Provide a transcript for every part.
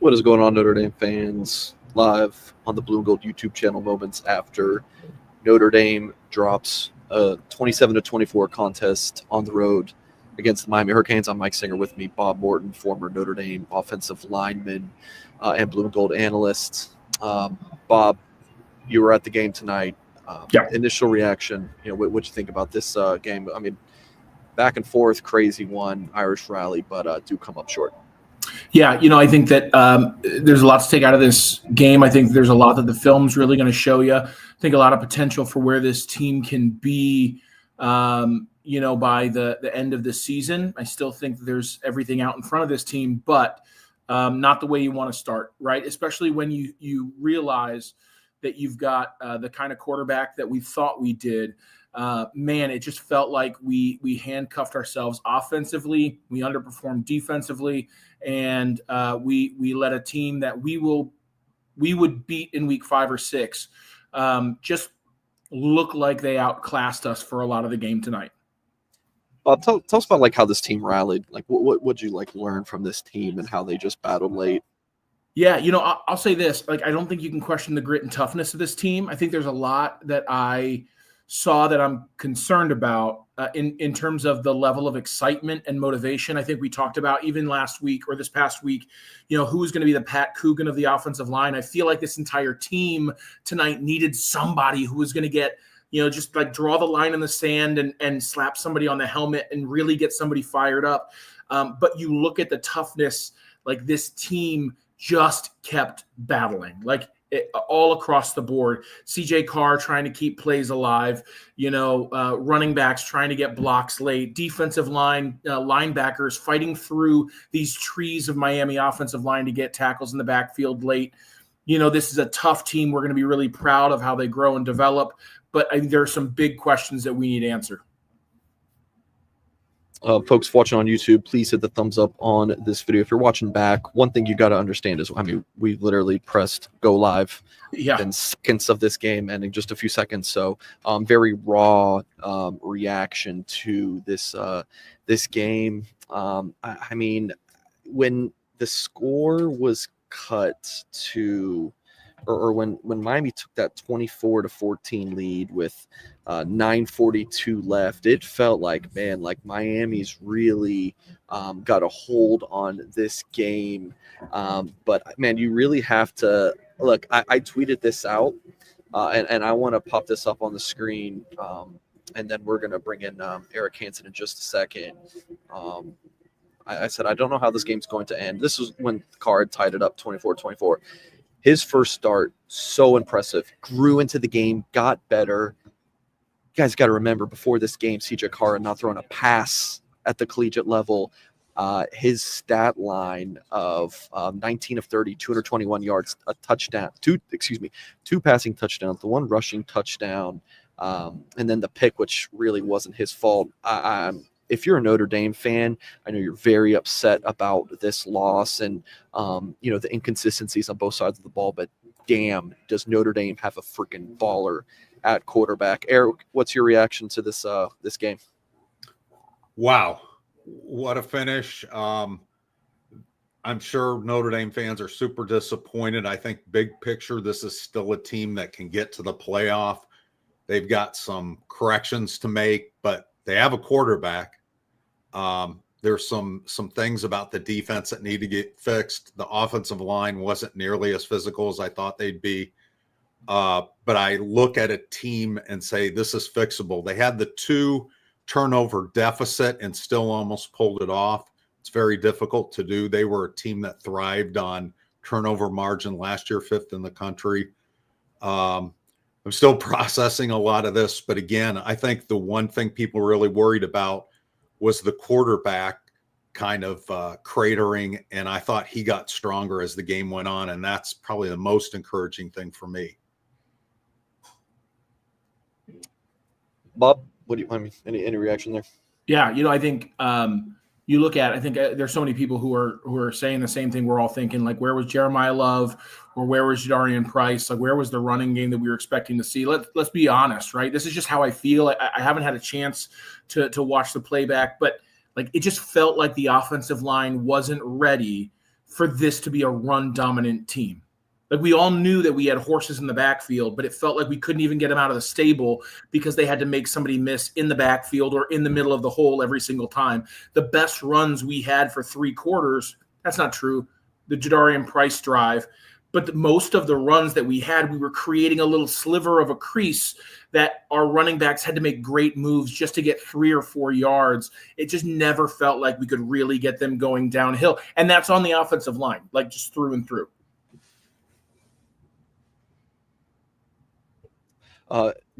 What is going on, Notre Dame fans? Live on the Blue and Gold YouTube channel moments after Notre Dame drops a 27-24 contest on the road against the Miami Hurricanes. I'm Mike Singer, with me Bob Morton, former Notre Dame offensive lineman and Blue and Gold analyst. Bob, you were at the game tonight. Initial reaction, what'd you think about this game? I mean, back and forth, crazy one, Irish rally, but do come up short. Yeah, I think that there's a lot to take out of this game. I think there's a lot that the film's really going to show you. I think a lot of potential for where this team can be, by the end of the season. I still think there's everything out in front of this team, but not the way you want to start, right? Especially when you realize that you've got the kind of quarterback that we thought we did. Man, it just felt like we handcuffed ourselves offensively. We underperformed defensively, and we let a team that we would beat in week 5 or 6 just look like they outclassed us for a lot of the game tonight. Tell us about how this team rallied. What would you learn from this team and how they just battled late? Yeah, I'll say this. I don't think you can question the grit and toughness of this team. I think there's a lot that I saw that I'm concerned about in terms of the level of excitement and motivation. I think we talked about even last week or this past week, who's going to be the Pat Coogan of the offensive line. I feel like this entire team tonight needed somebody who was going to get, just draw the line in the sand and slap somebody on the helmet and really get somebody fired up. But you look at the toughness, this team just kept battling. All across the board. CJ Carr trying to keep plays alive, running backs trying to get blocks late, defensive line, linebackers fighting through these trees of Miami offensive line to get tackles in the backfield late. This is a tough team. We're going to be really proud of how they grow and develop, but I think there are some big questions that we need answered. Folks watching on YouTube, please hit the thumbs up on this video. If you're watching back, one thing you got to understand is, we literally pressed go live in seconds of this game, and in just a few seconds. So, very raw reaction to this game. When the score was cut to, or when Miami took that 24-14 lead with 9:42 left, it felt like Miami's really got a hold on this game. But man, you really have to look. I tweeted this out, and I want to pop this up on the screen, and then we're gonna bring in Eric Hansen in just a second. I said I don't know how this game's going to end. This was when Carr tied it up 24-24. His first start, so impressive. Grew into the game, got better. You guys got to remember, before this game, CJ Carr had not thrown a pass at the collegiate level. His stat line of 19 of 30, 221 yards, a touchdown, two passing touchdowns, the one rushing touchdown, and then the pick, which really wasn't his fault. If you're a Notre Dame fan, I know you're very upset about this loss and, the inconsistencies on both sides of the ball, but damn, does Notre Dame have a freaking baller at quarterback. Eric, what's your reaction to this game? Wow. What a finish. I'm sure Notre Dame fans are super disappointed. I think big picture, this is still a team that can get to the playoff. They've got some corrections to make, but they have a quarterback. There's some things about the defense that need to get fixed. The offensive line wasn't nearly as physical as I thought they'd be. But I look at a team and say, this is fixable. They had the 2 turnover deficit and still almost pulled it off. It's very difficult to do. They were a team that thrived on turnover margin last year, 5th in the country. I'm still processing a lot of this, but again, I think the one thing people were really worried about was the quarterback kind of cratering, and I thought he got stronger as the game went on, and that's probably the most encouraging thing for me. Bob, any reaction there? Yeah, I think you look at, I think there's so many people who are saying the same thing we're all thinking, where was Jeremiah Love, or where was Jadarian Price? Where was the running game that we were expecting to see? Let's be honest, right? This is just how I feel. I haven't had a chance to watch the playback, but it just felt like the offensive line wasn't ready for this to be a run dominant team. Like, we all knew that we had horses in the backfield, but it felt like we couldn't even get them out of the stable because they had to make somebody miss in the backfield or in the middle of the hole every single time. The best runs we had for 3 quarters, that's not true, the Jadarian Price drive, but most of the runs that we had, we were creating a little sliver of a crease that our running backs had to make great moves just to get 3 or 4 yards. It just never felt like we could really get them going downhill. And that's on the offensive line, like just through and through.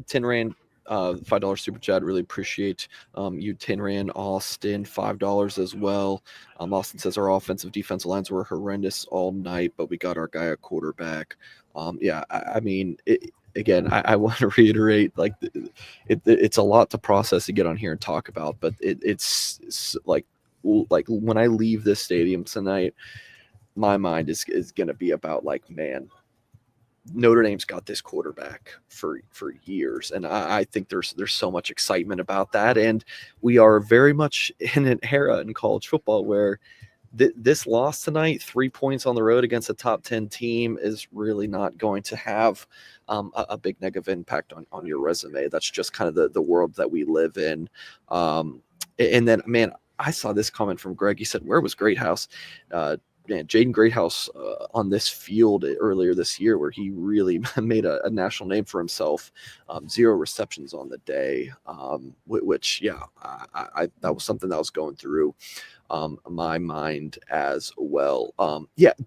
Tin $5 super chat. Really appreciate you, Tinran. Austin, $5 as well. Austin says our offensive defensive lines were horrendous all night, but we got our guy at quarterback. I mean, again, I want to reiterate, like, it's a lot to process to get on here and talk about, but it's like when I leave this stadium tonight, my mind is going to be about, like, man, Notre Dame's got this quarterback for years, and I think there's so much excitement about that, and we are very much in an era in college football where this loss tonight, 3 points on the road against a top 10 team, is really not going to have a big negative impact on your resume. That's just kind of the world that we live in. And then, man, I saw this comment from Greg. He said, "Where was Greathouse?" Jaden Greathouse on this field earlier this year, where he really made a national name for himself. 0 receptions on the day, which, I that was something that was going through my mind as well.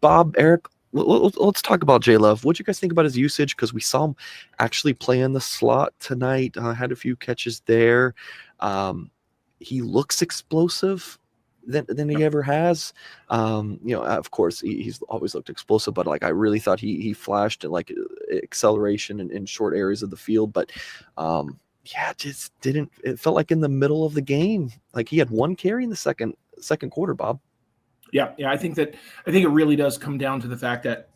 Bob, Eric, let's talk about J Love. What do you guys think about his usage? Because we saw him actually play in the slot tonight. Had a few catches there. He looks explosive than he ever has. Of course, he's always looked explosive, but like, I really thought he flashed at like acceleration in short areas of the field. But just didn't. It felt like in the middle of the game, like he had 1 carry in the second quarter. Bob. Yeah, I think it really does come down to the fact that,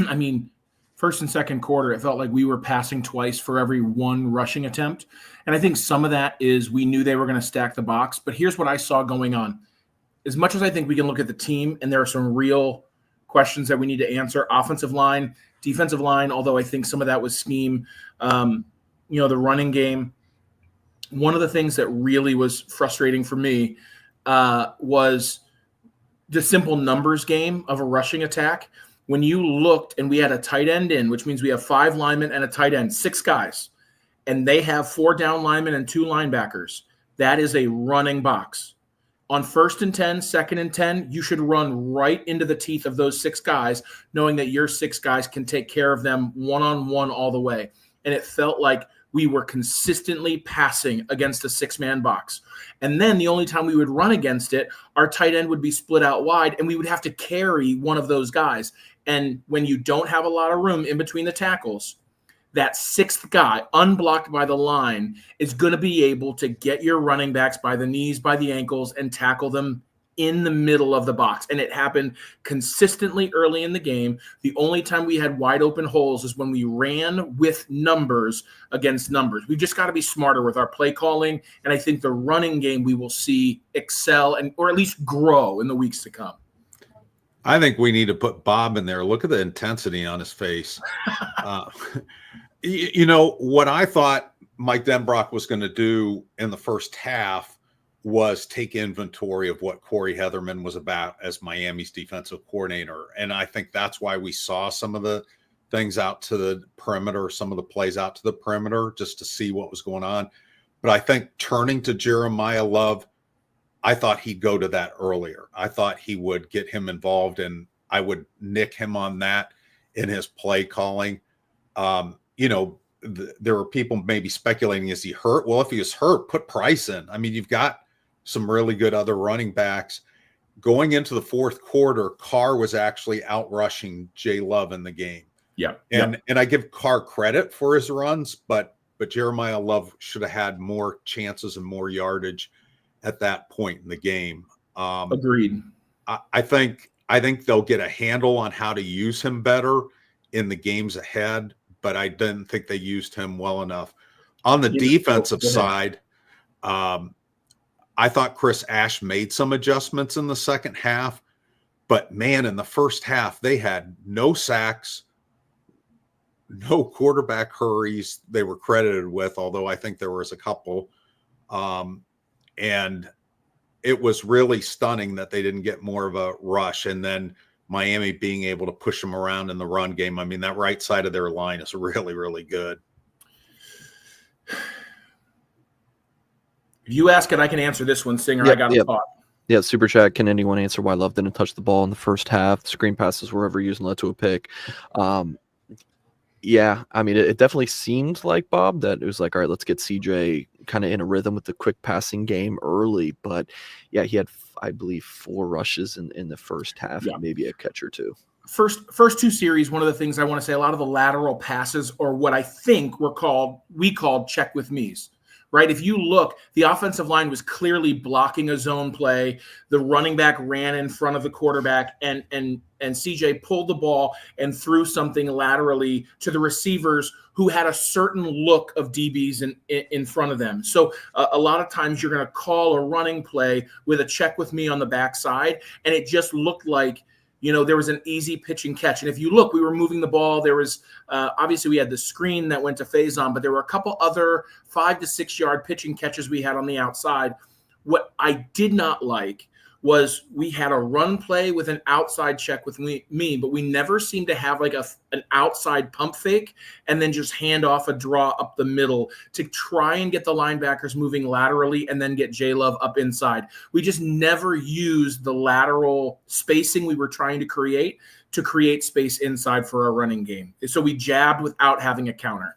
I mean, first and second quarter, it felt like we were passing twice for every 1 rushing attempt. And I think some of that is we knew they were going to stack the box. But here's what I saw going on. As much as I think we can look at the team, and there are some real questions that we need to answer, offensive line, defensive line, although I think some of that was scheme, the running game. One of the things that really was frustrating for me was the simple numbers game of a rushing attack. When you looked and we had a tight end in, which means we have 5 linemen and a tight end, 6 guys, and they have 4 down linemen and 2 linebackers, that is a running box. On 1st and 10, 2nd and 10, you should run right into the teeth of those 6 guys, knowing that your 6 guys can take care of them one-on-one all the way. And it felt like we were consistently passing against a 6-man box. And then the only time we would run against it, our tight end would be split out wide, and we would have to carry one of those guys. And when you don't have a lot of room in between the tackles, that 6th guy, unblocked by the line, is going to be able to get your running backs by the knees, by the ankles, and tackle them in the middle of the box. And it happened consistently early in the game. The only time we had wide open holes is when we ran with numbers against numbers. We've just got to be smarter with our play calling. And I think the running game we will see excel or at least grow in the weeks to come. I think we need to put Bob in there. Look at the intensity on his face. What I thought Mike Denbrock was going to do in the first half was take inventory of what Corey Heatherman was about as Miami's defensive coordinator. And I think that's why we saw some of the things out to the perimeter, some of the plays out to the perimeter, just to see what was going on. But I think turning to Jeremiah Love, I thought he'd go to that earlier. I thought he would get him involved, and I would nick him on that in his play calling. There are people maybe speculating, is he hurt? Well, if he was hurt, put Price in. I mean, you've got some really good other running backs. Going into the fourth quarter, Carr was actually out rushing Jay Love in the game. Yeah. And I give Carr credit for his runs, but Jeremiah Love should have had more chances and more yardage at that point in the game. Agreed. I think they'll get a handle on how to use him better in the games ahead, but I didn't think they used him well enough. On the defensive side, I thought Chris Ash made some adjustments in the second half, But man, in the first half, they had no sacks, no quarterback hurries they were credited with, although I think there was a couple. And it was really stunning that they didn't get more of a rush. And then Miami being able to push them around in the run game. I mean, that right side of their line is really, really good. If you ask it, I can answer this one, Singer. Yep, I got a yep. thought. Yeah, super chat. Can anyone answer why Love didn't touch the ball in the first half? The screen passes were ever used and led to a pick. Yeah, I mean, it definitely seemed like, Bob, that it was like, all right, let's get CJ kind of in a rhythm with the quick passing game early. But yeah, he had, I believe, 4 rushes in the first half, and maybe a catch or 2. First 2 series, one of the things I want to say, a lot of the lateral passes, or what I think we called check with me's. Right? If you look, the offensive line was clearly blocking a zone play. The running back ran in front of the quarterback, and CJ pulled the ball and threw something laterally to the receivers who had a certain look of DBs in front of them. So a lot of times you're going to call a running play with a check with me on the backside, and it just looked like, there was an easy pitch and catch. And if you look, we were moving the ball. There was obviously we had the screen that went to Faison, but there were a couple other 5 to 6 yard pitch and catches we had on the outside. What I did not like was we had a run play with an outside check with me, but we never seemed to have like an outside pump fake and then just hand off a draw up the middle to try and get the linebackers moving laterally and then get J-Love up inside. We just never used the lateral spacing we were trying to create space inside for a running game. So we jabbed without having a counter.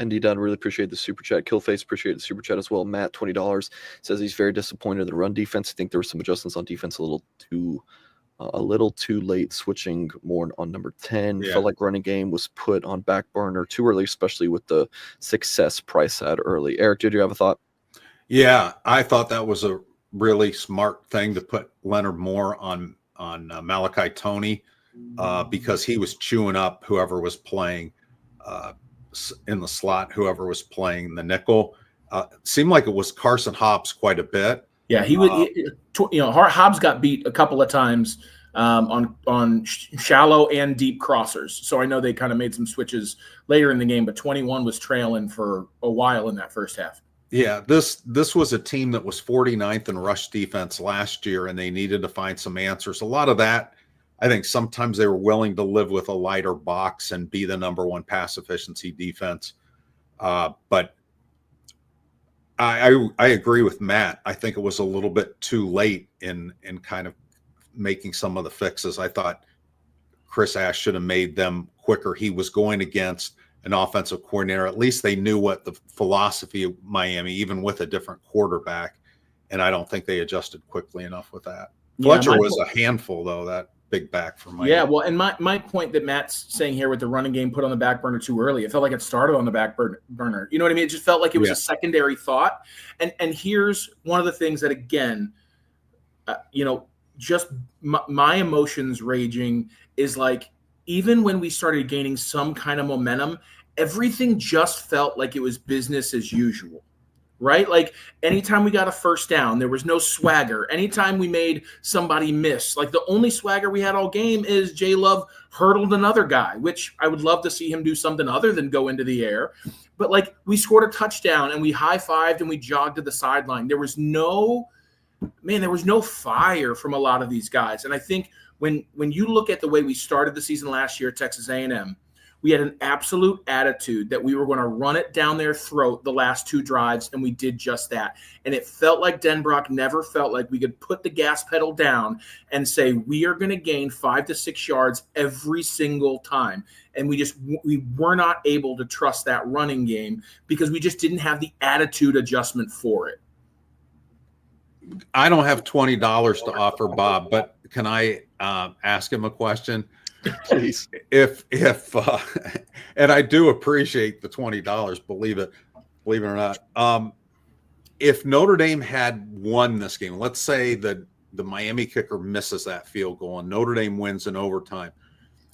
ND Dunn, really appreciate the super chat. Killface, appreciate the super chat as well. Matt, $20, says he's very disappointed in the run defense. I think there were some adjustments on defense a little too late, switching more on number 10. Yeah. Felt like running game was put on back burner too early, especially with the success Price had early. Eric, did you have a thought? Yeah, I thought that was a really smart thing to put Leonard Moore on Malachi Toney because he was chewing up whoever was playing in the slot, whoever was playing the nickel. Seemed like it was Carson Hobbs quite a bit. Yeah, he would. Hobbs got beat a couple of times on shallow and deep crossers. So I know they kind of made some switches later in the game, but 21 was trailing for a while in that first half. Yeah, this was a team that was 49th in rush defense last year, and they needed to find some answers. A lot of that, I think sometimes they were willing to live with a lighter box and be the number 1 pass efficiency defense. But I agree with Matt. I think it was a little bit too late in kind of making some of the fixes. I thought Chris Ash should have made them quicker. He was going against an offensive coordinator. At least they knew what the philosophy of Miami, even with a different quarterback. And I don't think they adjusted quickly enough with that. Fletcher was a handful, though, that big back for Miami. Yeah, well, and my point that Matt's saying here with the running game put on the back burner too early, it felt like it started on the back burner. You know what I mean? It just felt like it was a secondary thought. And here's one of the things that, again, just my emotions raging is like, even when we started gaining some kind of momentum, everything just felt like it was business as usual. Right? Like anytime we got a first down, there was no swagger. Anytime we made somebody miss, like the only swagger we had all game is J-Love hurdled another guy, which I would love to see him do something other than go into the air. But like we scored a touchdown and we high-fived and we jogged to the sideline. There was no fire from a lot of these guys. And I think when you look at the way we started the season last year at Texas A&M, we had an absolute attitude that we were going to run it down their throat the last 2 drives, and we did just that. And it felt like Denbrock never felt like we could put the gas pedal down and say, we are going to gain 5 to 6 yards every single time. And we were not able to trust that running game because we just didn't have the attitude adjustment for it. I don't have $20 to offer Bob, but can I ask him a question? Please. If and I do appreciate the $20, believe it or not. If Notre Dame had won this game, let's say that the Miami kicker misses that field goal and Notre Dame wins in overtime,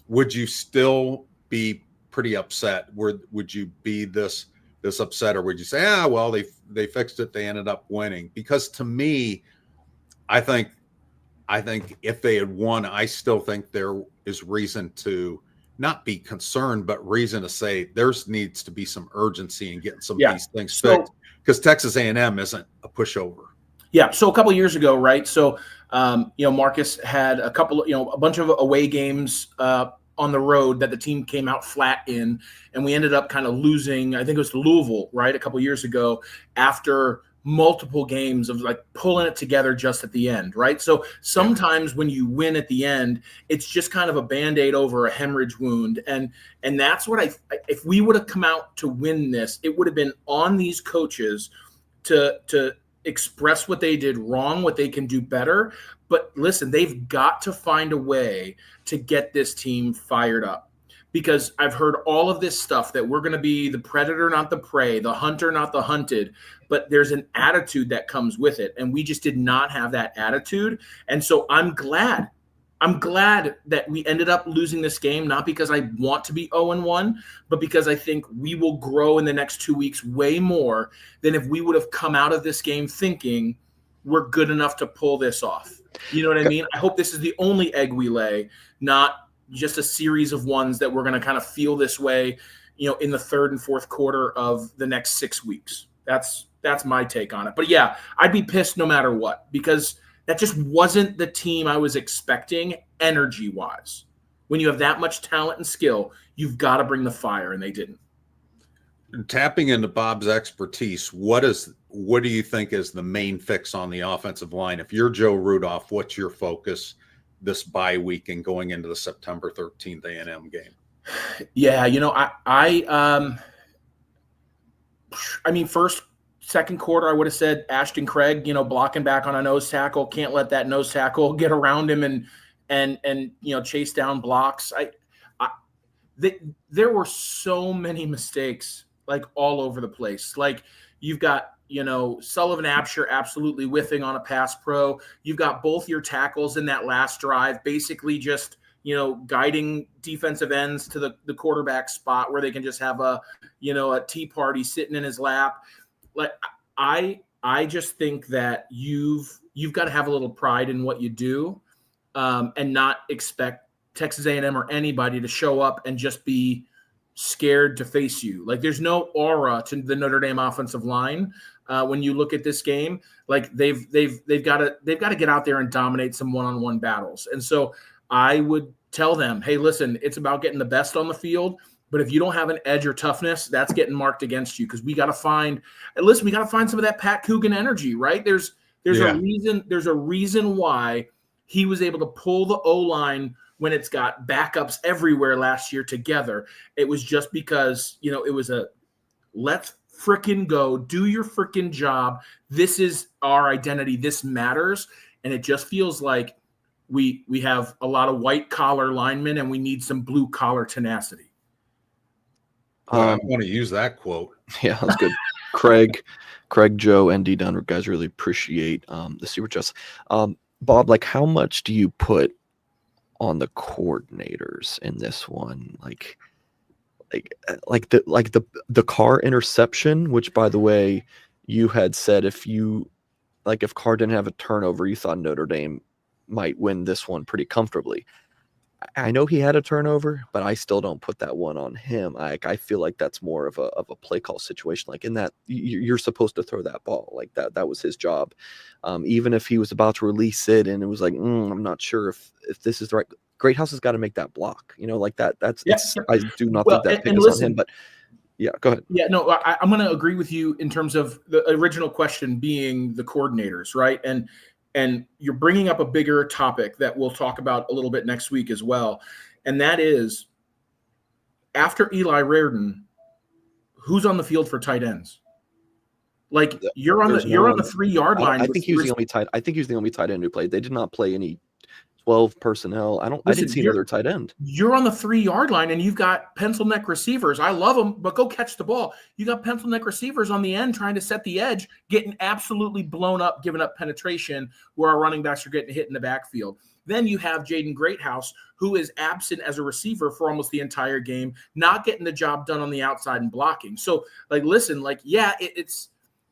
would you still be pretty upset? Would you be this upset, or would you say, well, they fixed it, they ended up winning? Because to me, I think I think if they had won, I still think there is reason to not be concerned, but reason to say there needs to be some urgency in getting some of these things fixed, because Texas A&M isn't a pushover. Yeah. So a couple of years ago, right? So, Marcus had a bunch of away games on the road that the team came out flat in, and we ended up kind of losing. I think it was to Louisville, right, a couple of years ago, after multiple games of like pulling it together just at the end, right? So sometimes when you win at the end, it's just kind of a Band-Aid over a hemorrhage wound. And that's what if we would have come out to win this, it would have been on these coaches to express what they did wrong, what they can do better. But listen, they've got to find a way to get this team fired up. Because I've heard all of this stuff that we're going to be the predator, not the prey, the hunter, not the hunted. But there's an attitude that comes with it. And we just did not have that attitude. And so I'm glad that we ended up losing this game, not because I want to be 0-1, but because I think we will grow in the next 2 weeks way more than if we would have come out of this game thinking we're good enough to pull this off. You know what I mean? I hope this is the only egg we lay, not just a series of ones that we're going to kind of feel this way, in the third and fourth quarter of the next 6 weeks. That's my take on it. But yeah, I'd be pissed no matter what, because that just wasn't the team I was expecting energy-wise. When you have that much talent and skill, you've got to bring the fire, and they didn't. Tapping into Bob's expertise, what do you think is the main fix on the offensive line? If you're Joe Rudolph, what's your focus this bye week and going into the September 13th A&M game? Yeah, I mean, second quarter, I would have said Ashton Craig, blocking back on a nose tackle. Can't let that nose tackle get around him and chase down blocks. There were so many mistakes, like all over the place. Like you've got, Sullivan Absher absolutely whiffing on a pass pro. You've got both your tackles in that last drive, basically just, guiding defensive ends to the quarterback spot where they can just have a tea party sitting in his lap. Like I just think that you've got to have a little pride in what you do, and not expect Texas A&M or anybody to show up and just be scared to face you. Like there's no aura to the Notre Dame offensive line when you look at this game. Like they've got to get out there and dominate some one-on-one battles. And so I would tell them, hey, listen, it's about getting the best on the field. But if you don't have an edge or toughness, that's getting marked against you, because we got to find some of that Pat Coogan energy, right? There's a reason why he was able to pull the O-line when it's got backups everywhere last year together. It was just because, it was a let's frickin' go, do your frickin' job. This is our identity. This matters. And it just feels like we have a lot of white collar linemen and we need some blue collar tenacity. I want to use that quote. Yeah, that's good. Craig, Joe, and D. Dunn, guys, really appreciate the super chats. Bob, like, how much do you put on the coordinators in this one? Like the Carr interception, which, by the way, you had said if Carr didn't have a turnover, you thought Notre Dame might win this one pretty comfortably. I know he had a turnover, but I still don't put that one on him. I feel like that's more of a play call situation. Like in that, you're supposed to throw that ball. Like that was his job. Even if he was about to release it and it was like, I'm not sure if this is the right. Greathouse has got to make that block. Like that. I do not think that pick is on him. But yeah, go ahead. Yeah, no, I'm going to agree with you in terms of the original question being the coordinators, right? And you're bringing up a bigger topic that we'll talk about a little bit next week as well. And that is, after Eli Reardon, who's on the field for tight ends? Like you're on the 3-yard line. I think he was the only tight end who played. They did not play any 12 personnel. I didn't see another tight end. You're on the 3-yard line and you've got pencil neck receivers. I love them, but go catch the ball. You got pencil neck receivers on the end trying to set the edge, getting absolutely blown up, giving up penetration where our running backs are getting hit in the backfield. Then you have Jaden Greathouse, who is absent as a receiver for almost the entire game, not getting the job done on the outside and blocking. So, like, listen, like, yeah, it's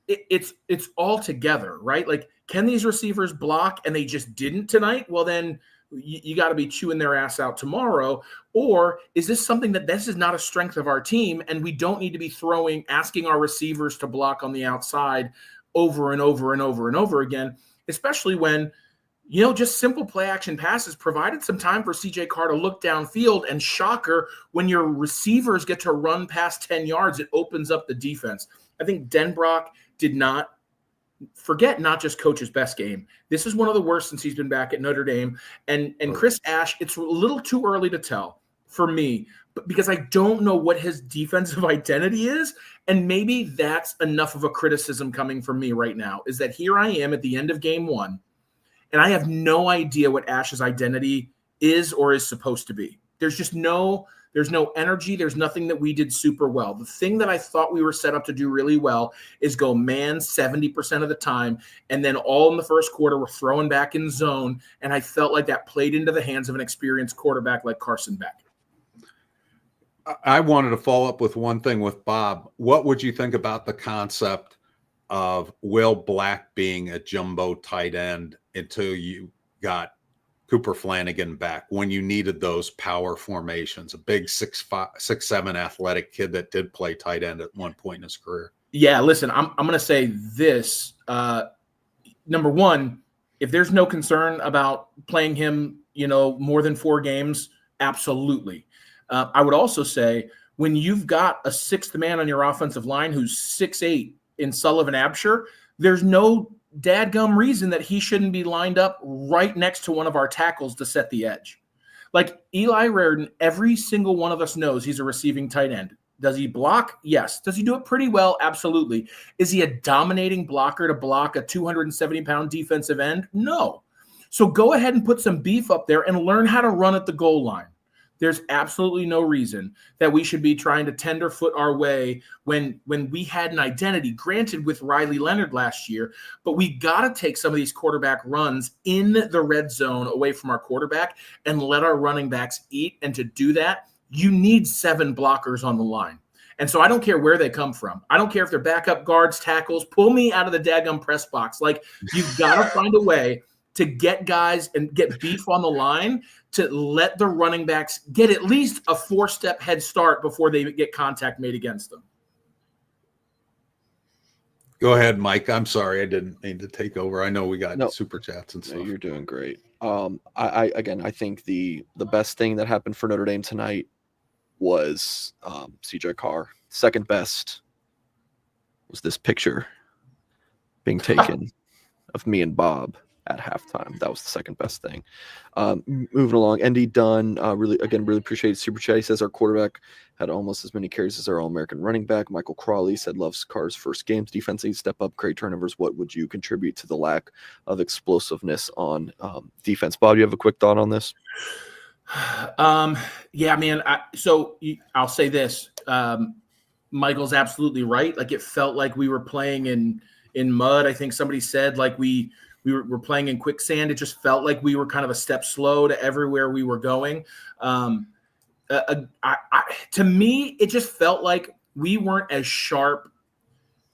it's all together, right? Like, can these receivers block and they just didn't tonight? Well, then you got to be chewing their ass out tomorrow. Or is this something that this is not a strength of our team and we don't need to be asking our receivers to block on the outside over and over and over and over again, especially when, just simple play action passes provided some time for CJ Carr to look downfield, and shocker, when your receivers get to run past 10 yards, it opens up the defense. I think Denbrock did not just coach's best game. This is one of the worst since he's been back at Notre Dame. And Chris Ash, it's a little too early to tell for me, but because I don't know what his defensive identity is. And maybe that's enough of a criticism coming from me right now, is that here I am at the end of game one, and I have no idea what Ash's identity is or is supposed to be. There's no energy. There's nothing that we did super well. The thing that I thought we were set up to do really well is go man 70% of the time. And then all in the first quarter, we're throwing back in zone. And I felt like that played into the hands of an experienced quarterback like Carson Beck. I wanted to follow up with one thing with Bob. What would you think about the concept of Will Black being a jumbo tight end until you got Cooper Flanagan back when you needed those power formations, a big 6'7" athletic kid that did play tight end at one point in his career? Yeah, listen, I'm going to say this. Number one, if there's no concern about playing him, more than 4 games, absolutely. I would also say when you've got a sixth man on your offensive line who's 6'8" in Sullivan Absher, there's no dadgum reason that he shouldn't be lined up right next to one of our tackles to set the edge. Like Eli Raridon, every single one of us knows he's a receiving tight end. Does he block? Yes. Does he do it pretty well? Absolutely. Is he a dominating blocker to block a 270-pound defensive end? No. So go ahead and put some beef up there and learn how to run at the goal line. There's absolutely no reason that we should be trying to tenderfoot our way when we had an identity, granted with Riley Leonard last year, but we got to take some of these quarterback runs in the red zone away from our quarterback and let our running backs eat. And to do that, you need 7 blockers on the line. And so I don't care where they come from. I don't care if they're backup guards, tackles, pull me out of the daggum press box. Like, you've got to find a way to get guys and get beef on the line to let the running backs get at least a 4-step head start before they get contact made against them. Go ahead, Mike. I'm sorry. I didn't mean to take over. I know we got super chats and stuff. No, you're doing great. I think the best thing that happened for Notre Dame tonight was CJ Carr. Second best was this picture being taken of me and Bob at halftime. That was the second best thing. Moving along, ND Dunn, really appreciate Super Chat. He says our quarterback had almost as many carries as our All-American running back. Michael Crawley said loves Carr's first games. Defensively, step up, create turnovers. What would you contribute to the lack of explosiveness on defense? Bob, do you have a quick thought on this? Yeah, man. I'll say this. Michael's absolutely right. Like, it felt like we were playing in mud. I think somebody said like we were playing in quicksand. It just felt like we were kind of a step slow to everywhere we were going. To me, it just felt like we weren't as sharp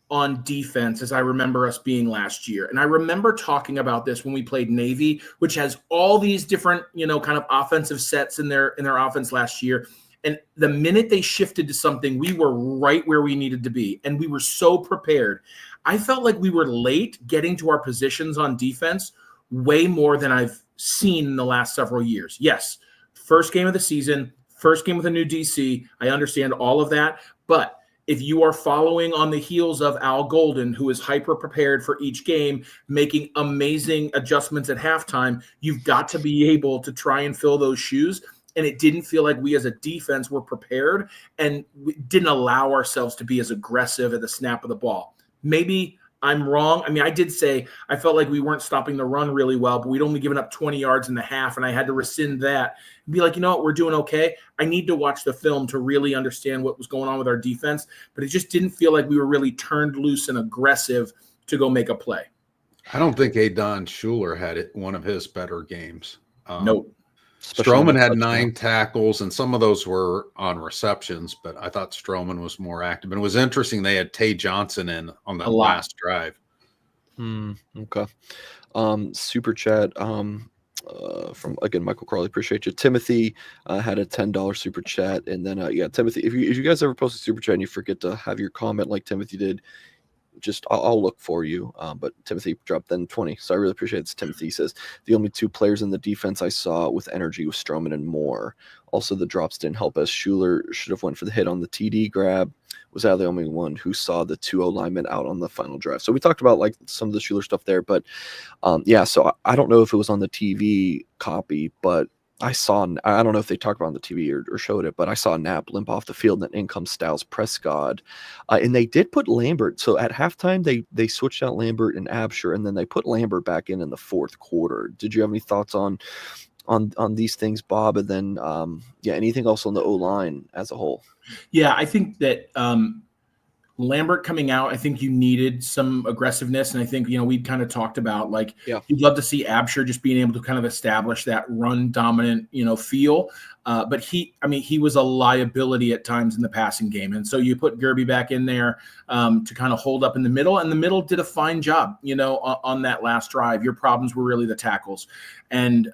on defense as I remember us being last year. And I remember talking about this when we played Navy, which has all these different, kind of offensive sets in their offense last year. And the minute they shifted to something, we were right where we needed to be. And we were so prepared. I felt like we were late getting to our positions on defense way more than I've seen in the last several years. Yes, first game of the season, first game with a new DC. I understand all of that. But if you are following on the heels of Al Golden, who is hyper prepared for each game, making amazing adjustments at halftime, you've got to be able to try and fill those shoes. And it didn't feel like we as a defense were prepared and we didn't allow ourselves to be as aggressive at the snap of the ball. Maybe I'm wrong. I mean, I did say I felt like we weren't stopping the run really well, but we'd only given up 20 yards in the half, and I had to rescind that and be like, you know what, we're doing okay. I need to watch the film to really understand what was going on with our defense, but it just didn't feel like we were really turned loose and aggressive to go make a play. I don't think Adon Schuler had one of his better games. Nope. especially on Stroman that had touchdown. 9 tackles, and some of those were on receptions, but I thought Stroman was more active. And it was interesting they had Tay Johnson in on that last drive. Okay. Super chat from again Michael Crawley, appreciate you. Timothy had a $10 super chat, and then Timothy, if you guys ever post a super chat and you forget to have your comment like Timothy did, just I'll look for you. But Timothy dropped then 20, so I really appreciate it. Timothy says the only 2 players in the defense I saw with energy was Stroman and Moore. Also, the drops didn't help us. Schuler should have went for the hit on the TD grab. Was I the only one who saw the 2 linemen out on the final drive? So we talked about like some of the Schuler stuff there, but so I don't know if it was on the TV copy, but I don't know if they talked about it on the TV or showed it, but I saw Knapp limp off the field, and then in comes Styles Prescott. And they did put Lambert. So at halftime, they switched out Lambert and Absher, and then they put Lambert back in the fourth quarter. Did you have any thoughts on these things, Bob? And then, anything else on the O-line as a whole? Yeah, I think that Lambert coming out, I think you needed some aggressiveness. And I think, we kind of talked about you'd love to see Absher just being able to kind of establish that run dominant, feel. But he was a liability at times in the passing game. And so you put Gerby back in there to kind of hold up in the middle, and the middle did a fine job, on that last drive. Your problems were really the tackles. And,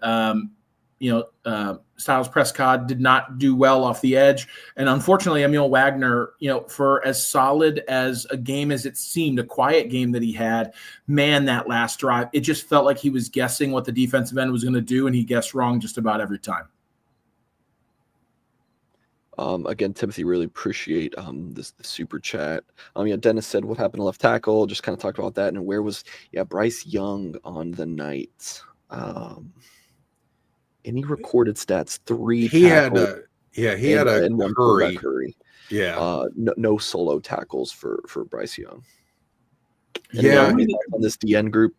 Styles Prescott did not do well off the edge. And unfortunately, Emil Wagner, for as solid as a game as it seemed, a quiet game that he had, man, that last drive, it just felt like he was guessing what the defensive end was going to do, and he guessed wrong just about every time. Again, Timothy, really appreciate this super chat. Dennis said, what happened to left tackle? Just kind of talked about that. And where was Bryce Young on the night? Any recorded stats? 3 he tackles. He had a one hurry. Yeah. No solo tackles for Bryce Young. On this DN group.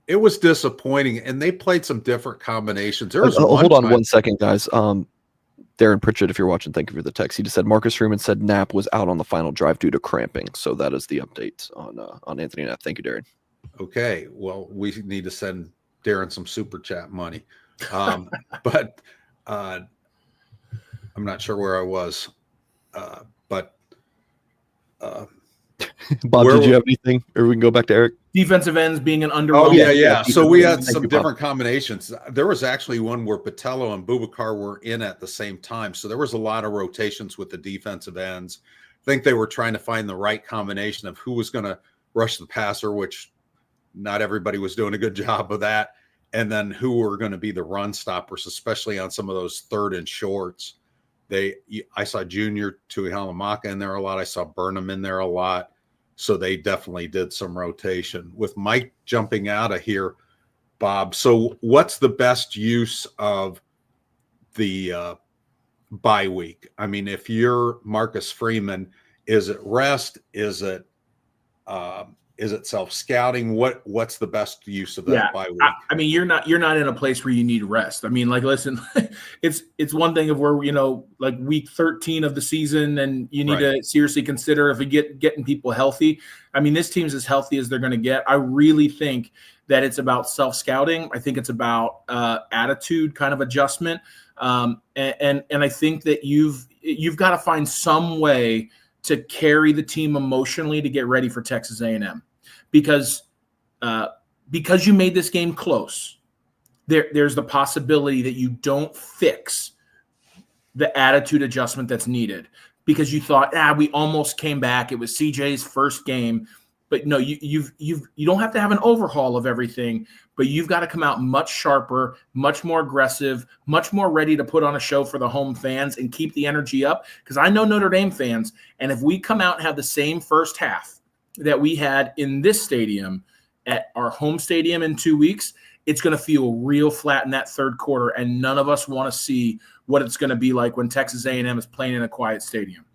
It was disappointing, and they played some different combinations. There was hold on 1 second, guys. Darren Pritchett, if you're watching, thank you for the text. He just said Marcus Freeman said Knapp was out on the final drive due to cramping. So that is the update on Anthony Knapp. Thank you, Darren. Okay, well, we need to send Darren some super chat money. But I'm not sure where I was. Bob, did you have anything? Or we can go back to Eric? Defensive ends being an underwhelming. Oh, yeah. So we had some different combinations. There was actually one where Patello and Boubacar were in at the same time. So there was a lot of rotations with the defensive ends. I think they were trying to find the right combination of who was going to rush the passer, which not everybody was doing a good job of that. And then who were going to be the run stoppers, especially on some of those 3rd and shorts. I saw Junior Tuihalamaka in there a lot. I saw Burnham in there a lot. So they definitely did some rotation. With Mike jumping out of here, Bob, so what's the best use of the bye week? I mean, if you're Marcus Freeman, is it rest? Is it self-scouting? What's the best use of that bye week? You're not in a place where you need rest. Listen, it's one thing of where, week 13 of the season, and you need to seriously consider if we getting people healthy. This team's as healthy as they're going to get. I really think that it's about self-scouting. I think it's about attitude kind of adjustment. And I think that you've got to find some way to carry the team emotionally to get ready for Texas A&M, because you made this game close. There's the possibility that you don't fix the attitude adjustment that's needed, because you thought, we almost came back. It was CJ's first game, but no, you don't have to have an overhaul of everything, but you've got to come out much sharper, much more aggressive, much more ready to put on a show for the home fans and keep the energy up. Because I know Notre Dame fans, and if we come out and have the same first half that we had in this stadium at our home stadium in 2 weeks, it's going to feel real flat in that third quarter, and none of us want to see what it's going to be like when Texas A&M is playing in a quiet stadium.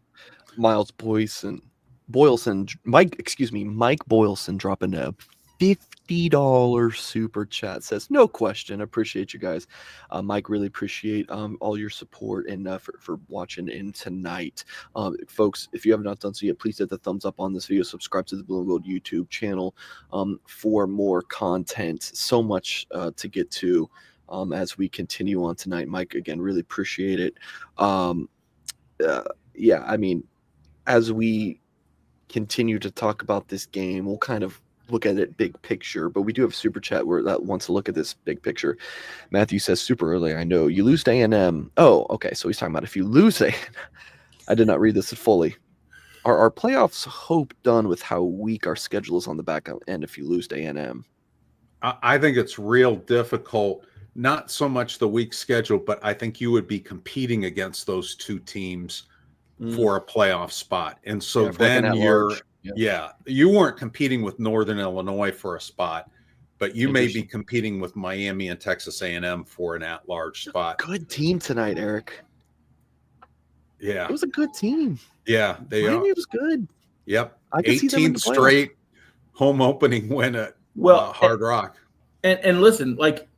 Miles Boyson, Mike Boylson dropping a $50 super chat, says no question. Appreciate you guys. Mike, really appreciate all your support and for watching in tonight. Folks, if you have not done so yet, please hit the thumbs up on this video, subscribe to the Blue and Gold YouTube channel for more content. So much to get to. as we continue on tonight. Mike, again, really appreciate it. Yeah, I mean, as we continue to talk about this game, we'll kind of look at it big picture, but we do have super chat where that wants to look at this big picture. Matthew says super early, I know you lose to A&M. Oh, okay. So he's talking about if you lose A&M. I did not read this fully. Are our playoffs hope done with how weak our schedule is on the back end if you lose to A&M? I think it's real difficult, not so much the weak schedule, but I think you would be competing against those two teams for a playoff spot. And so then like you weren't competing with Northern Illinois for a spot, but you may be competing with Miami and Texas A&M for an at-large spot. Good team tonight, Eric. Yeah. It was a good team. Yeah, Miami was good. Yep. I can see them in the 18th straight home opening win at Hard Rock. And listen, like,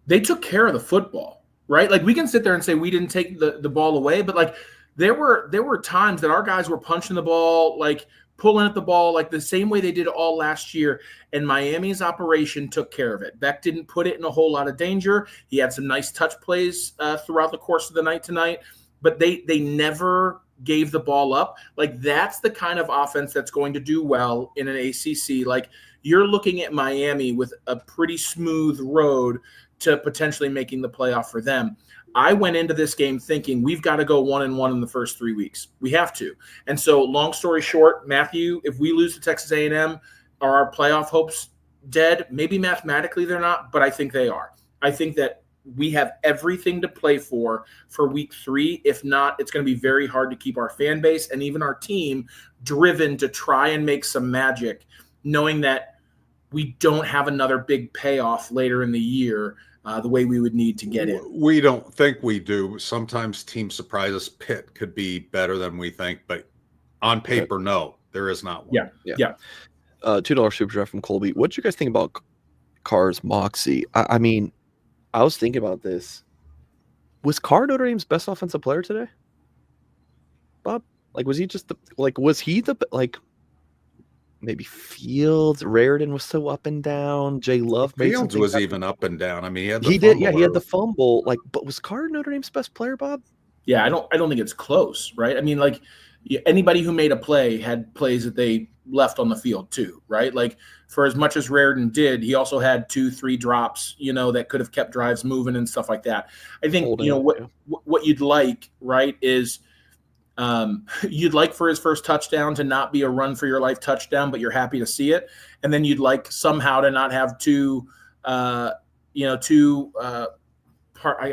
they took care of the football, right? Like, we can sit there and say we didn't take the ball away, but like there were times that our guys were punching the ball, like pulling at the ball, like the same way they did all last year. And Miami's operation took care of it. Beck didn't put it in a whole lot of danger. He had some nice touch plays throughout the course of the night tonight, but they never gave the ball up. Like, that's the kind of offense that's going to do well in an ACC. Like, you're looking at Miami with a pretty smooth road to potentially making the playoff for them. I went into this game thinking we've got to go 1-1 in the first 3 weeks. We have to. And so, long story short, Matthew, if we lose to Texas A&M, are our playoff hopes dead? Maybe mathematically they're not, but I think they are. I think that we have everything to play for week 3. If not, it's going to be very hard to keep our fan base and even our team driven to try and make some magic, knowing that we don't have another big payoff later in the year the way we would need to get in. We don't think we do. Sometimes team surprises. Pitt could be better than we think, but on paper, no, there is not one. Yeah. $2 super chat from Colby. What do you guys think about Carr's moxie? I mean, I was thinking about this. Was Carr Notre Dame's best offensive player today? Bob? Like, was he just maybe Fields, Raritan was so up and down. Jay Love made Fields was even up and down. I mean, he had the fumble. Like, but was Carr Notre Dame's best player, Bob? Yeah, I don't think it's close, right? I mean, like, anybody who made a play had plays that they left on the field too, right? Like, for as much as Raritan did, he also had 2-3 drops, that could have kept drives moving and stuff like that. I think, what you'd like, right, is you'd like for his first touchdown to not be a run for your life touchdown, but you're happy to see it. And then you'd like somehow to not have I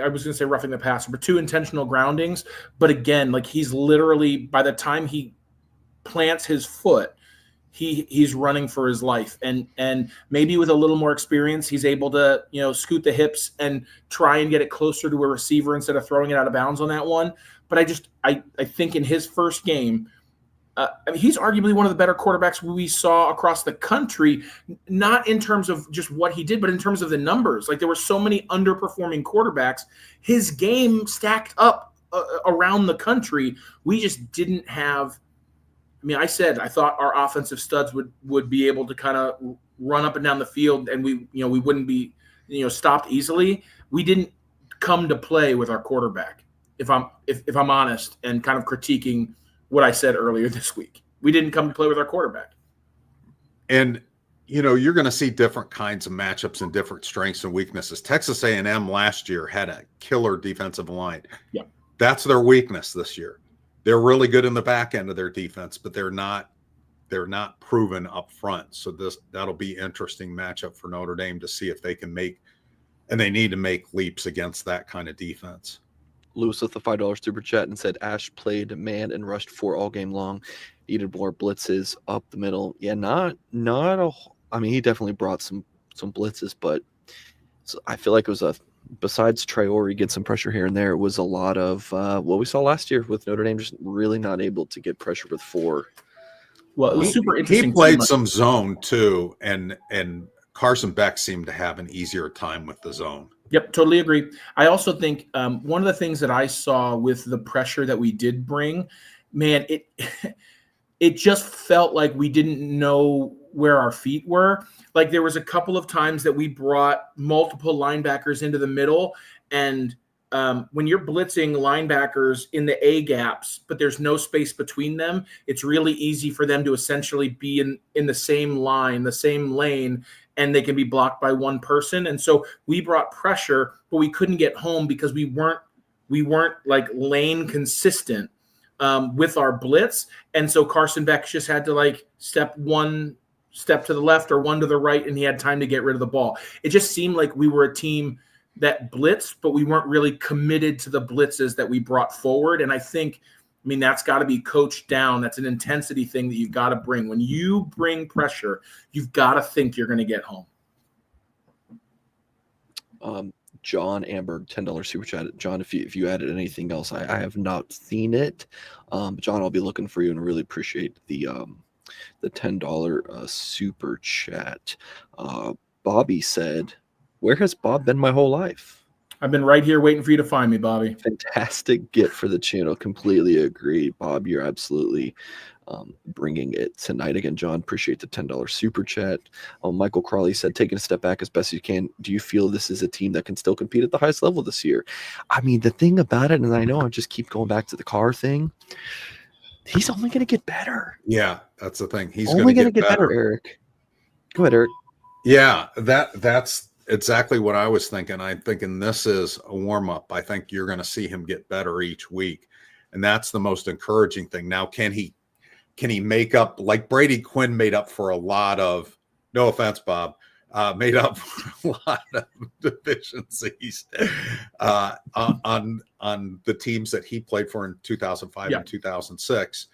was going to say roughing the passer, but 2 intentional groundings. But again, like, he's literally, by the time he plants his foot, he's running for his life. And maybe with a little more experience, he's able to, scoot the hips and try and get it closer to a receiver instead of throwing it out of bounds on that one. But I think in his first game, he's arguably one of the better quarterbacks we saw across the country, not in terms of just what he did, but in terms of the numbers. Like, there were so many underperforming quarterbacks. His game stacked up around the country. We just didn't have – I mean, I thought our offensive studs would be able to kind of run up and down the field, and we wouldn't be, stopped easily. We didn't come to play with our quarterback, if I'm honest, and kind of critiquing what I said earlier this week. We didn't come to play with our quarterback. And, you're going to see different kinds of matchups and different strengths and weaknesses. Texas A&M last year had a killer defensive line. Yeah. That's their weakness this year. They're really good in the back end of their defense, but they're not proven up front. So that'll be interesting matchup for Notre Dame to see if they can they need to make leaps against that kind of defense. Lewis with the $5 super chat and said Ash played man and rushed 4 all game long. Needed more blitzes up the middle. Yeah, I mean, he definitely brought some blitzes, but I feel like it was besides Traore get some pressure here and there, it was a lot of what we saw last year with Notre Dame just really not able to get pressure with 4. Well, it was super interesting. He played some zone too, and Carson Beck seemed to have an easier time with the zone. Yep, totally agree. I also think one of the things that I saw with the pressure that we did bring, man, it just felt like we didn't know where our feet were. Like there was a couple of times that we brought multiple linebackers into the middle, and when you're blitzing linebackers in the A gaps, but there's no space between them, it's really easy for them to essentially be in the same line, the same lane, and they can be blocked by one person. And so we brought pressure, but we couldn't get home because we weren't like lane consistent with our blitz. And so Carson Beck just had to like step to the left or one to the right, and he had time to get rid of the ball. It just seemed like we were a team that blitzed, but we weren't really committed to the blitzes that we brought forward. And I mean, that's got to be coached down. That's an intensity thing that you've got to bring. When you bring pressure, you've got to think you're going to get home. John Amberg, $10 super chat. John, if you added anything else, I have not seen it. John, I'll be looking for you, and I really appreciate the $10 super chat. Bobby said, "Where has Bob been my whole life?" I've been right here waiting for you to find me, Bobby. Fantastic get for the channel. Completely agree. Bob, you're absolutely bringing it tonight. Again, John, appreciate the $10 super chat. Michael Crawley said, taking a step back as best as you can, do you feel this is a team that can still compete at the highest level this year? I mean, the thing about it, and I know I just keep going back to the Carr thing, he's only going to get better. Yeah, that's the thing. He's only going to get better, Eric. Go ahead, Eric. Yeah, that's exactly what I was thinking. I'm thinking this is a warm-up. I think you're going to see him get better each week. And that's the most encouraging thing. Now, can he make up, like Brady Quinn made up for a lot of, no offense, Bob, made up for a lot of deficiencies on the teams that he played for in 2005 and 2006.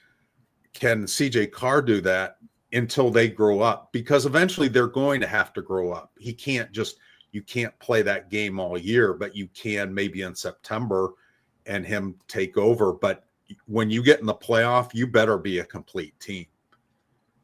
Can CJ Carr do that until they grow up? Because eventually they're going to have to grow up. You can't play that game all year, but you can maybe in September and him take over. But when you get in the playoff, you better be a complete team.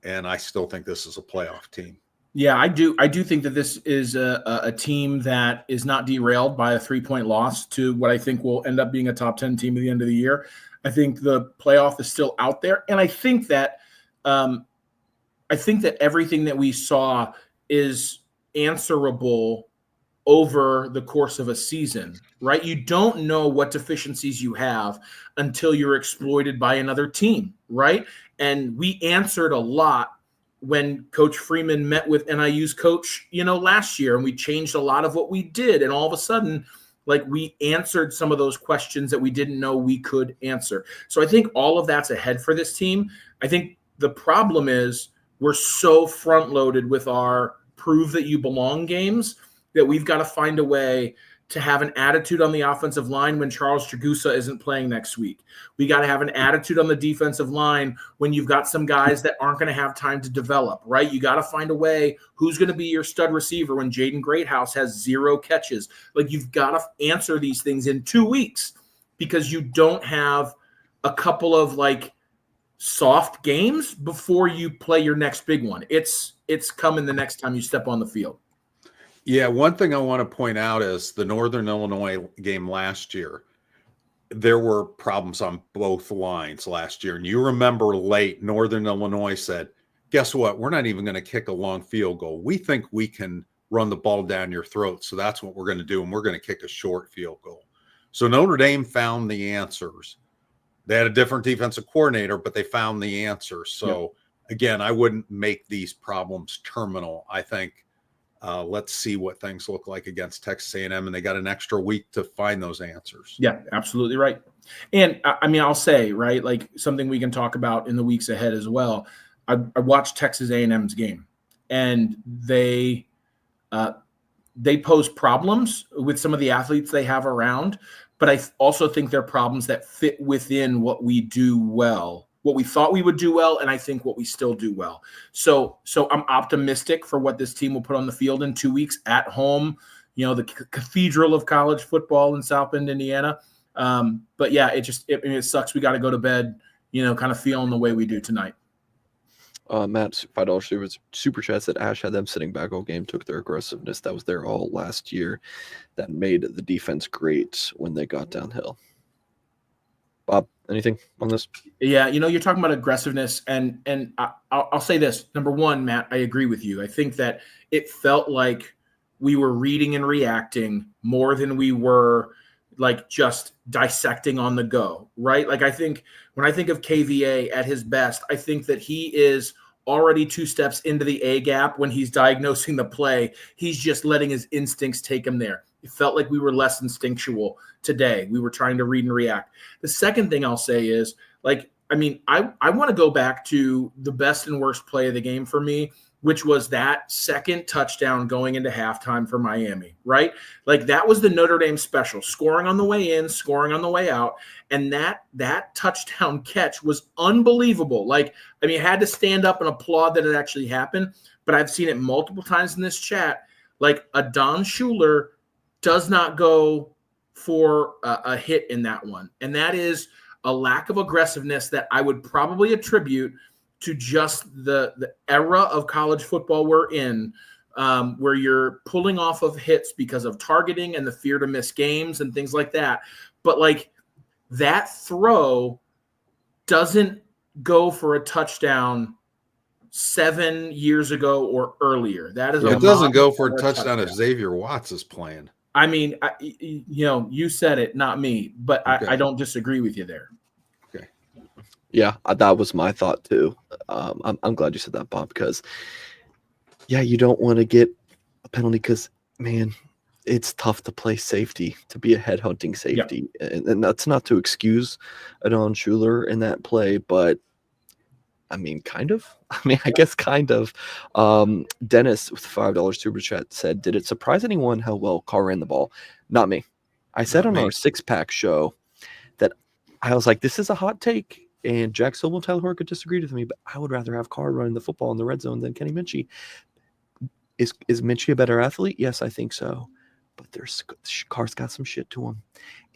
And I still think this is a playoff team. Yeah, I do think that this is a team that is not derailed by a 3-point loss to what I think will end up being a top 10 team at the end of the year. I think the playoff is still out there. And I think that everything that we saw is answerable over the course of a season, right? You don't know what deficiencies you have until you're exploited by another team, right? And we answered a lot when Coach Freeman met with NIU's coach, last year, and we changed a lot of what we did. And all of a sudden, like, we answered some of those questions that we didn't know we could answer. So I think all of that's ahead for this team. I think the problem is we're so front loaded with our prove that you belong games that we've got to find a way to have an attitude on the offensive line when Charles Dragusa isn't playing next week. We got to have an attitude on the defensive line when you've got some guys that aren't going to have time to develop, right? You got to find a way who's going to be your stud receiver when Jaden Greathouse has 0 catches. Like, you've got to answer these things in 2 weeks because you don't have a couple of like soft games before you play your next big one. It's coming the next time you step on the field. Yeah, one thing I want to point out is the Northern Illinois game last year. There were problems on both lines last year. And you remember late, Northern Illinois said, guess what? We're not even going to kick a long field goal. We think we can run the ball down your throat. So that's what we're going to do. And we're going to kick a short field goal. So Notre Dame found the answers. They had a different defensive coordinator, but they found the answers. So, Again, I wouldn't make these problems terminal. I think let's see what things look like against Texas A&M, and they got an extra week to find those answers. Yeah, absolutely right. And I mean, I'll say, right, like something we can talk about in the weeks ahead as well. I watched Texas A&M's game, and they pose problems with some of the athletes they have around, but I also think they're problems that fit within what we do well, what we thought we would do well, and I think what we still do well. So I'm optimistic for what this team will put on the field in 2 weeks at home, the cathedral of college football in South Bend, Indiana. But yeah, it sucks. We got to go to bed, kind of feeling the way we do tonight. Matt, $5 super chat said Ash had them sitting back all game, took their aggressiveness that was there all last year, that made the defense great when they got downhill. Bob? Anything on this? Yeah, you're talking about aggressiveness, and I'll say this. Number one, Matt, I agree with you. I think that it felt like we were reading and reacting more than we were like just dissecting on the go, right? Like I think when I think of KVA at his best, I think that he is already 2 steps into the A gap when he's diagnosing the play. He's just letting his instincts take him there. It felt like we were less instinctual today. We were trying to read and react. The second thing I'll say is, like, I mean, I want to go back to the best and worst play of the game for me, which was that second touchdown going into halftime for Miami, right? Like that was the Notre Dame special, scoring on the way in, scoring on the way out. And that touchdown catch was unbelievable. Like, I mean, I had to stand up and applaud that it actually happened, but I've seen it multiple times in this chat. Like a Don Schuler does not go for a hit in that one. And that is a lack of aggressiveness that I would probably attribute to just the era of college football we're in, where you're pulling off of hits because of targeting and the fear to miss games and things like that. But like that throw doesn't go for a touchdown 7 years ago or earlier. That is It doesn't go for a touchdown if Xavier Watts is playing. I mean, you said it, not me, but okay. I don't disagree with you there. Okay. Yeah, that was my thought too. I'm glad you said that, Bob, because you don't want to get a penalty because, man, it's tough to play safety, to be a headhunting safety. Yep. And that's not to excuse Adon Schuler in that play, but I mean, kind of. I guess kind of. Dennis with $5 super chat said, "Did it surprise anyone how well Carr ran the ball?" Not me. I said on our 6-pack show that I was like, "This is a hot take," and Jack Silva and Tyler Horn could disagree with me, but I would rather have Carr running the football in the red zone than Kenny Minchie. Is Minchie a better athlete? Yes, I think so. But Carr's got some shit to him.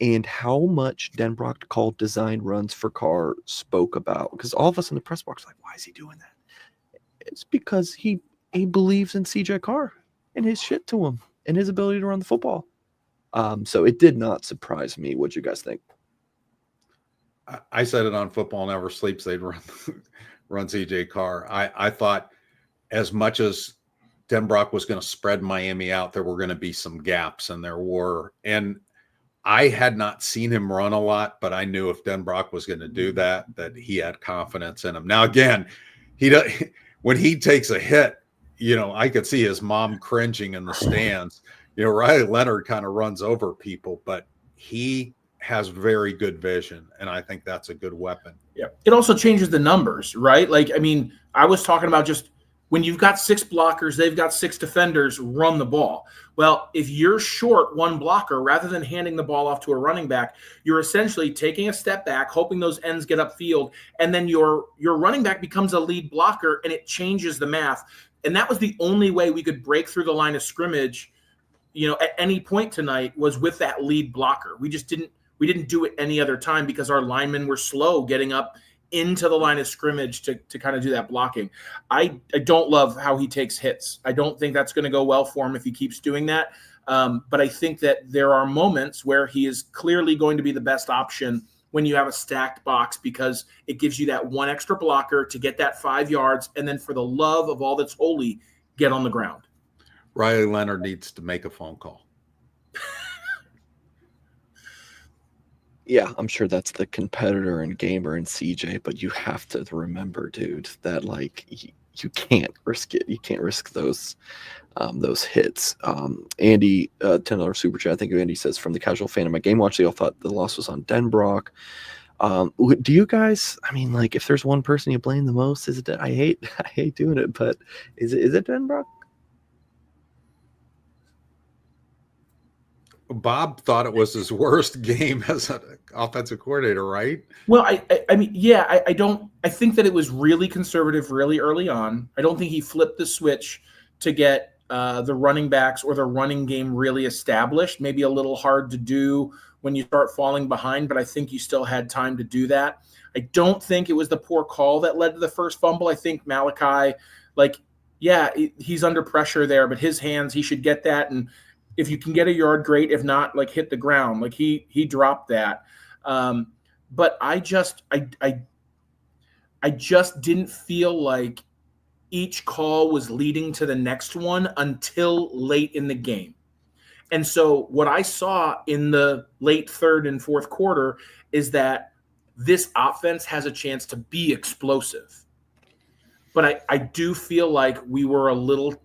And how much Denbrock called design runs for Carr spoke about, because all of us in the press box are like, why is he doing that? It's because he believes in CJ Carr and his shit to him and his ability to run the football. So it did not surprise me. What'd you guys think? I said it on Football Never Sleeps. They'd run CJ Carr. I thought as much as Denbrock was going to spread Miami out, there were going to be some gaps, and there were. And I had not seen him run a lot, but I knew if Denbrock was going to do that he had confidence in him. Now, again, when he takes a hit, I could see his mom cringing in the stands. Riley Leonard kind of runs over people, but he has very good vision, and I think that's a good weapon. Yeah. It also changes the numbers, right? Like, I mean, I was talking about just when you've got 6 blockers, they've got 6 defenders, run the ball. Well, if you're short 1 blocker, rather than handing the ball off to a running back, you're essentially taking a step back, hoping those ends get upfield, and then your running back becomes a lead blocker, and it changes the math. And that was the only way we could break through the line of scrimmage, at any point tonight, was with that lead blocker. We didn't do it any other time because our linemen were slow getting up into the line of scrimmage to kind of do that blocking. I don't love how he takes hits. I don't think that's going to go well for him if he keeps doing that. But I think that there are moments where he is clearly going to be the best option when you have a stacked box, because it gives you that 1 extra blocker to get that 5 yards. And then for the love of all that's holy, get on the ground. Riley Leonard needs to make a phone call. Yeah, I'm sure that's the competitor and gamer in CJ, but you have to remember, dude, that like you can't risk it. You can't risk those hits. Andy, $10 super chat. I think Andy says, from the casual fan of my game watch, they all thought the loss was on Denbrock. Do you guys? I mean, like, if there's one person you blame the most, is it? I hate doing it, but is it Denbrock? Bob thought it was his worst game as an offensive coordinator, right? Well, I mean, yeah, I think that it was really conservative really early on. I don't think he flipped the switch to get the running backs or the running game really established. Maybe a little hard to do when you start falling behind, but I think you still had time to do that. I don't think it was the poor call that led to the first fumble. I think Malachi, he's under pressure there, but his hands, he should get that. And if you can get a yard, great. If not, hit the ground. He dropped that. but I just didn't feel like each call was leading to the next one until late in the game. And so what I saw in the late third and fourth quarter is that this offense has a chance to be explosive. But I do feel like we were a little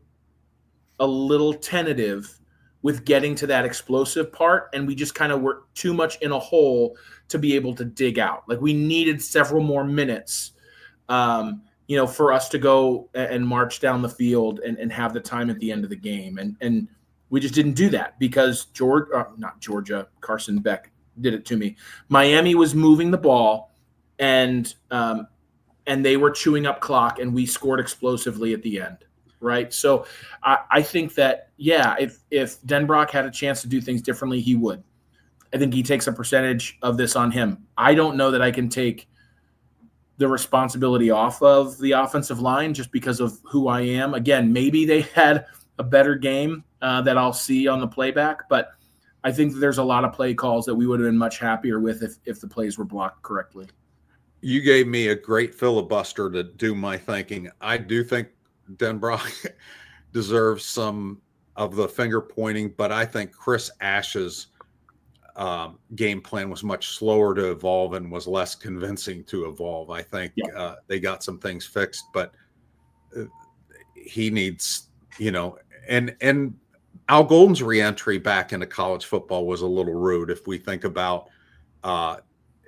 tentative with getting to that explosive part, and we just kind of were too much in a hole to be able to dig out. Like, we needed several more minutes, for us to go and march down the field and have the time at the end of the game. And we just didn't do that because Carson Beck did it to me. Miami was moving the ball, and they were chewing up clock, and we scored explosively at the end. Right. So I think that, if Denbrock had a chance to do things differently, he would. I think he takes a percentage of this on him. I don't know that I can take the responsibility off of the offensive line just because of who I am. Again, maybe they had a better game that I'll see on the playback, but I think that there's a lot of play calls that we would have been much happier with if the plays were blocked correctly. You gave me a great filibuster to do my thinking. I do think Denbrock deserves some of the finger pointing, but I think Chris Ash's game plan was much slower to evolve and was less convincing to evolve. I think they got some things fixed, but he needs, and Al Golden's reentry back into college football was a little rude. If we think about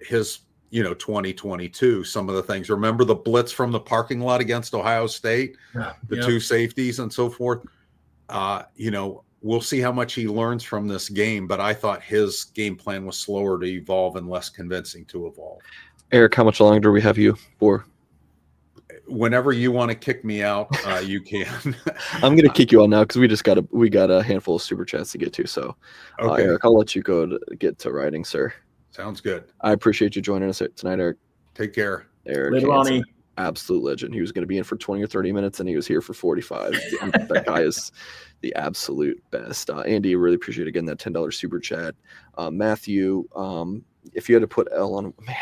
his 2022, some of the things. Remember the blitz from the parking lot against Ohio State, the two safeties and so forth. We'll see how much he learns from this game, but I thought his game plan was slower to evolve and less convincing to evolve. Eric, how much longer do we have you for? Whenever you want to kick me out, you can. I'm going to kick you out now because we got a handful of super chats to get to. So, okay. Eric, I'll let you go to get to writing, sir. Sounds good. I appreciate you joining us tonight, Eric. Take care. Eric, later, Ronnie. Absolute legend. He was going to be in for 20 or 30 minutes, and he was here for 45. That guy is the absolute best. Andy, really appreciate again that $10 super chat. Matthew, if you had to put L on, man,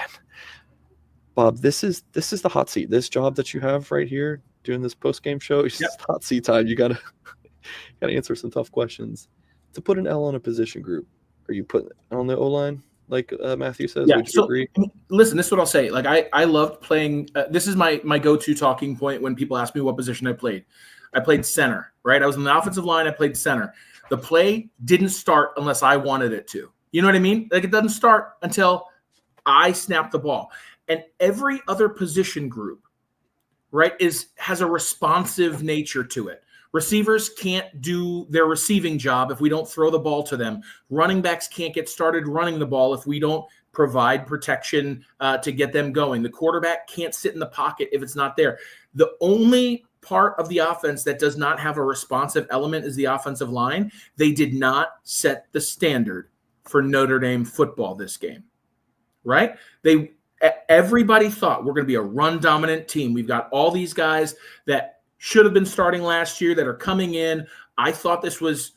Bob, this is the hot seat. This job that you have right here, doing this post game show, it's just hot seat time. You gotta answer some tough questions. To put an L on a position group, are you putting it on the O line? Like Matthew says, would you agree? Listen, this is what I'll say. Like I loved playing. This is my go-to talking point when people ask me what position I played. I played center, right? I was in the offensive line. I played center. The play didn't start unless I wanted it to. You know what I mean? Like, it doesn't start until I snap the ball. And every other position group, right, has a responsive nature to it. Receivers can't do their receiving job if we don't throw the ball to them. Running backs can't get started running the ball if we don't provide protection to get them going. The quarterback can't sit in the pocket if it's not there. The only part of the offense that does not have a responsive element is the offensive line. They did not set the standard for Notre Dame football this game, right? Everybody thought we're going to be a run-dominant team. We've got all these guys that should have been starting last year that are coming in. I thought this was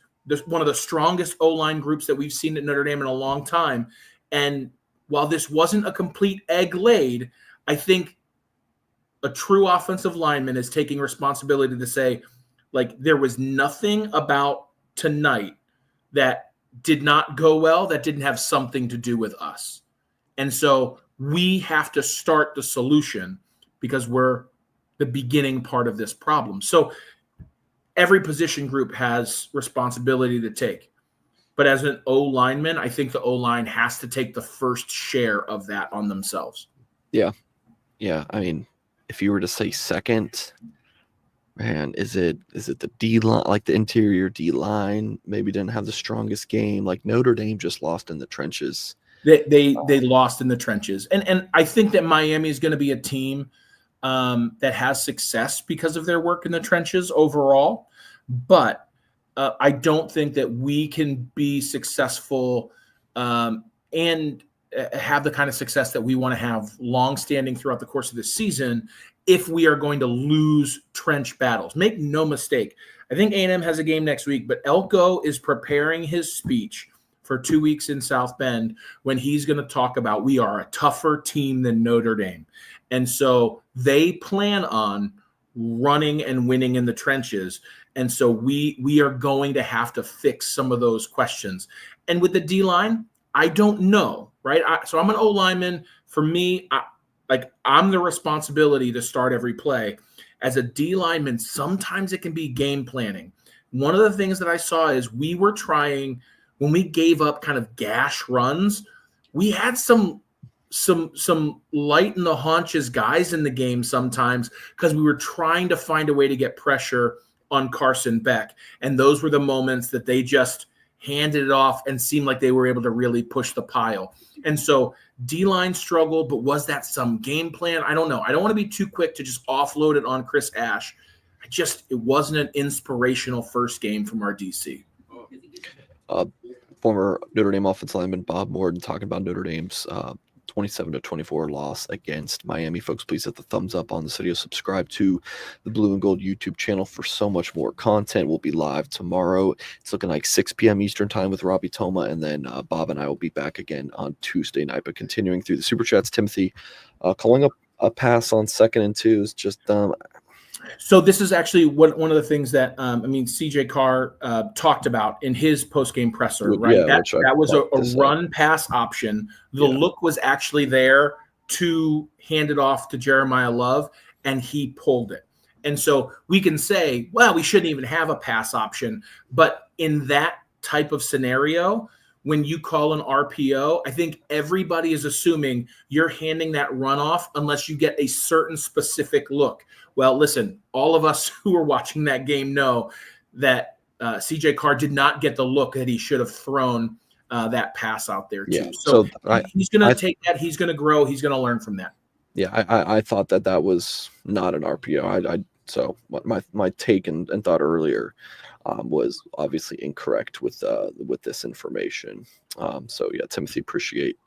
one of the strongest O-line groups that we've seen at Notre Dame in a long time. And while this wasn't a complete egg laid, I think a true offensive lineman is taking responsibility to say, like, there was nothing about tonight that did not go well, that didn't have something to do with us. And so we have to start the solution because we're the beginning part of this problem. So every position group has responsibility to take. But as an O-lineman, I think the O-line has to take the first share of that on themselves. Yeah. Yeah. I mean, if you were to say second, man, is it the D-line, like the interior D-line maybe didn't have the strongest game? Like Notre Dame just lost in the trenches. They lost in the trenches. And I think that Miami is going to be a team that has success because of their work in the trenches overall. But I don't think that we can be successful and have the kind of success that we want to have long-standing throughout the course of the season if we are going to lose trench battles. Make no mistake. I think A&M has a game next week, but Elko is preparing his speech for 2 weeks in South Bend when he's going to talk about we are a tougher team than Notre Dame. And so they plan on running and winning in the trenches. And so we are going to have to fix some of those questions. And with the D-line, I don't know, right? So I'm an O-lineman. For me, I'm the responsibility to start every play. As a D-lineman, sometimes it can be game planning. One of the things that I saw is we were trying, when we gave up kind of gash runs, we had some light in the haunches guys in the game sometimes because we were trying to find a way to get pressure on Carson Beck. And those were the moments that they just handed it off and seemed like they were able to really push the pile. And so D-line struggled, but was that some game plan? I don't know. I don't want to be too quick to just offload it on Chris Ash. It wasn't an inspirational first game from our DC. Former Notre Dame offensive lineman Bob Morton talking about Notre Dame's 27-24 loss against Miami. Folks, please hit the thumbs up on this video. Subscribe to the Blue and Gold YouTube channel for so much more content. We'll be live tomorrow. It's looking like 6 p.m. Eastern time with Robbie Toma, and then Bob and I will be back again on Tuesday night. But continuing through the Super Chats, Timothy calling up a pass on 2nd and 2 is just So this is actually one of the things that CJ Carr talked about in his post-game presser, right? Yeah, that was a run pass option. The look was actually there to hand it off to Jeremiah Love, and he pulled it. And so we can say, well, we shouldn't even have a pass option. But in that type of scenario, when you call an RPO, I think everybody is assuming you're handing that run off unless you get a certain specific look. Well, listen, all of us who are watching that game know that CJ Carr did not get the look that he should have thrown that pass out there too. Yeah. So he's going to take that. He's going to grow. He's going to learn from that. Yeah, I thought that was not an RPO. So my take and thought earlier was obviously incorrect with this information. So yeah, Timothy, appreciate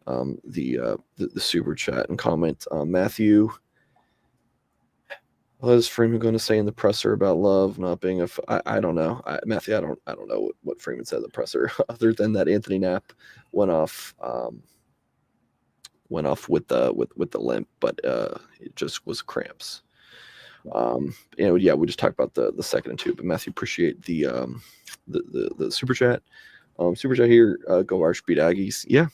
the super chat and comment. Matthew, what is Freeman going to say in the presser about Love not being I don't know. Matthew, I don't know what Freeman said in the presser other than that Anthony Knapp went off with the limp, but it just was cramps. We just talked about the 2nd and 2, but Matthew, appreciate the super chat. Super chat here. Go Irish, beat Aggies. Yeah.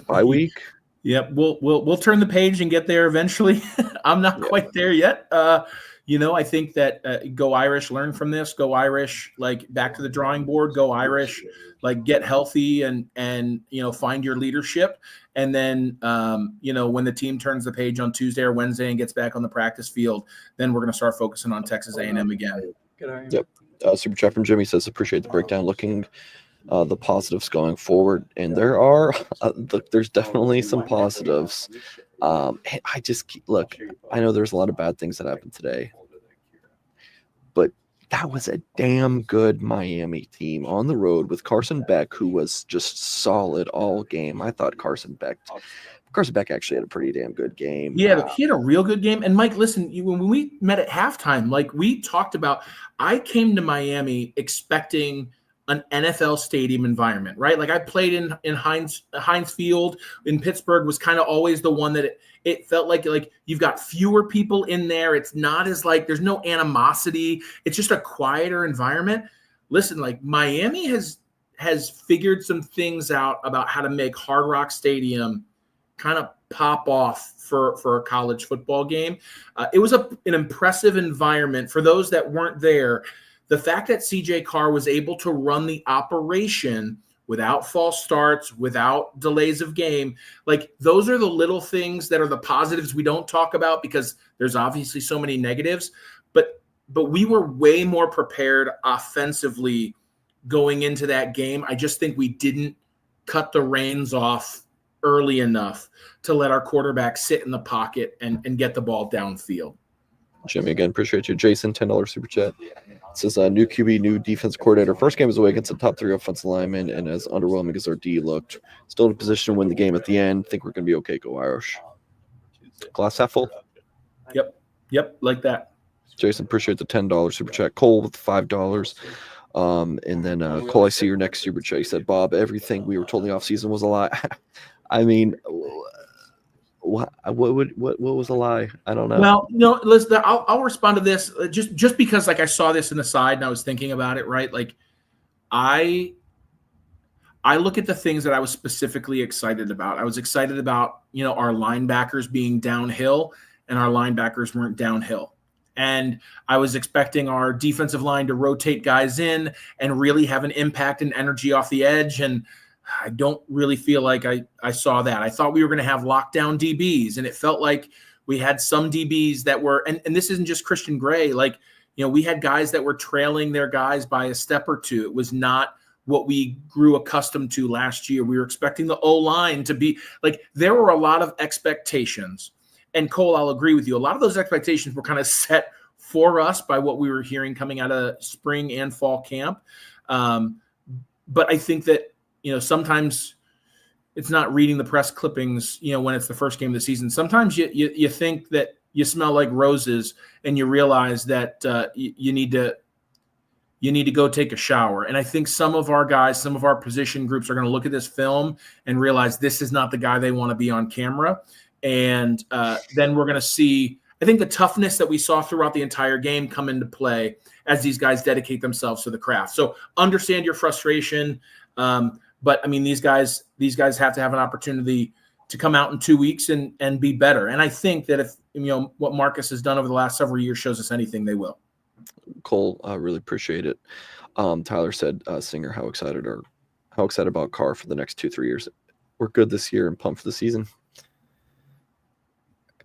Bye week. Yep, we'll turn the page and get there eventually. I'm not quite there yet. I think that go Irish, learn from this. Go Irish, like back to the drawing board. Go Irish, like get healthy and find your leadership. And then when the team turns the page on Tuesday or Wednesday and gets back on the practice field, then we're going to start focusing on Texas A&M again. Yep. Super chat from Jimmy says appreciate the breakdown. Looking the positives going forward, and there's definitely some positives. I just look. I know there's a lot of bad things that happened today, but that was a damn good Miami team on the road with Carson Beck, who was just solid all game. I thought Carson Beck actually had a pretty damn good game. Yeah, he had a real good game. And Mike, listen, when we met at halftime, like we talked about, I came to Miami expecting an NFL stadium environment, right? Like I played in Heinz Field in Pittsburgh, was kind of always the one that it felt like you've got fewer people in there. It's not as like there's no animosity. It's just a quieter environment. Listen, like Miami has figured some things out about how to make Hard Rock Stadium kind of pop off for a college football game. It was an impressive environment for those that weren't there. The fact that CJ Carr was able to run the operation without false starts, without delays of game, like those are the little things that are the positives we don't talk about because there's obviously so many negatives. But we were way more prepared offensively going into that game. I just think we didn't cut the reins off early enough to let our quarterback sit in the pocket and get the ball downfield. Jimmy, again, appreciate you. Jason, $10 super chat. It says new QB, new defense coordinator. First game was away against the top 3 offensive linemen, and as underwhelming as our D looked, still in a position to win the game at the end. Think we're going to be okay. Go Irish. Glass half full. Yep, like that. Jason, appreciate the $10 super chat. Cole with $5. And then Cole, I see your next super chat. You said, Bob, everything we were told in the offseason was a lie. I mean, what was a lie? I don't know. Well, no, listen, I'll respond to this just because like I saw this in the side and I was thinking about it, right? Like I look at the things that I was specifically excited about. I was excited about, our linebackers being downhill, and our linebackers weren't downhill. And I was expecting our defensive line to rotate guys in and really have an impact and energy off the edge. And I don't really feel like I saw that. I thought we were going to have lockdown DBs, and it felt like we had some DBs that were, and this isn't just Christian Gray. Like, we had guys that were trailing their guys by a step or two. It was not what we grew accustomed to last year. We were expecting the O-line to be like, there were a lot of expectations. And Cole, I'll agree with you. A lot of those expectations were kind of set for us by what we were hearing coming out of spring and fall camp. But I think that, sometimes it's not reading the press clippings, when it's the first game of the season. Sometimes you think that you smell like roses and you realize that you need to go take a shower. And I think some of our guys, some of our position groups are going to look at this film and realize this is not the guy they want to be on camera. And then we're going to see, I think, the toughness that we saw throughout the entire game come into play as these guys dedicate themselves to the craft. So understand your frustration. But I mean, these guys have to have an opportunity to come out in 2 weeks and be better. And I think that if, what Marcus has done over the last several years shows us anything, they will. Cole, I really appreciate it. Tyler said, Singer, how excited about Carr for the next 2-3 years? We're good this year and pumped for the season.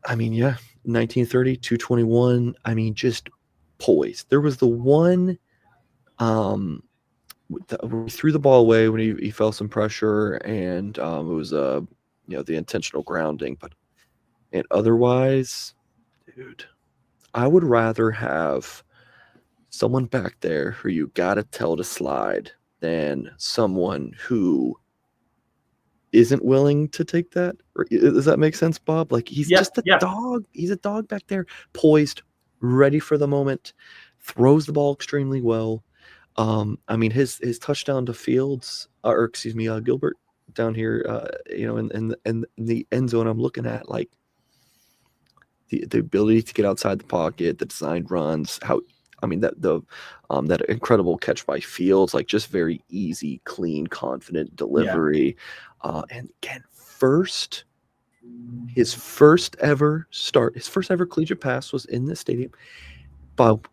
I mean, yeah, 1930, 221. I mean, just poised. There was the one we threw the ball away when he felt some pressure, and it was the intentional grounding. And otherwise, dude, I would rather have someone back there who you gotta tell to slide than someone who isn't willing to take that. Does that make sense, Bob? Like, he's just a dog. He's a dog back there, poised, ready for the moment, throws the ball extremely well. I mean, his touchdown to Fields, Gilbert down here, in the end zone, I'm looking at like the ability to get outside the pocket, the designed runs, that incredible catch by Fields, like just very easy, clean, confident delivery. And again, his first ever collegiate pass was in this stadium. Bob,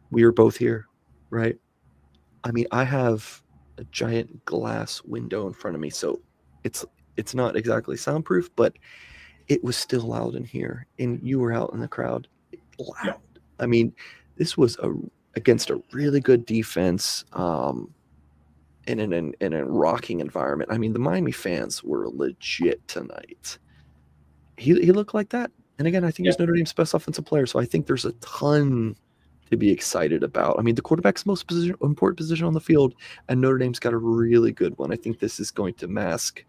we were both here, right? I mean, I have a giant glass window in front of me, so it's not exactly soundproof, but it was still loud in here, and you were out in the crowd, loud. Yeah. I mean, this was against a really good defense, in a rocking environment. I mean, the Miami fans were legit tonight. He looked like that, and again, I think he's Notre Dame's best offensive player. So I think there's a ton to be excited about. I mean, the quarterback's the most important position on the field, and Notre Dame's got a really good one. I think this is going to mask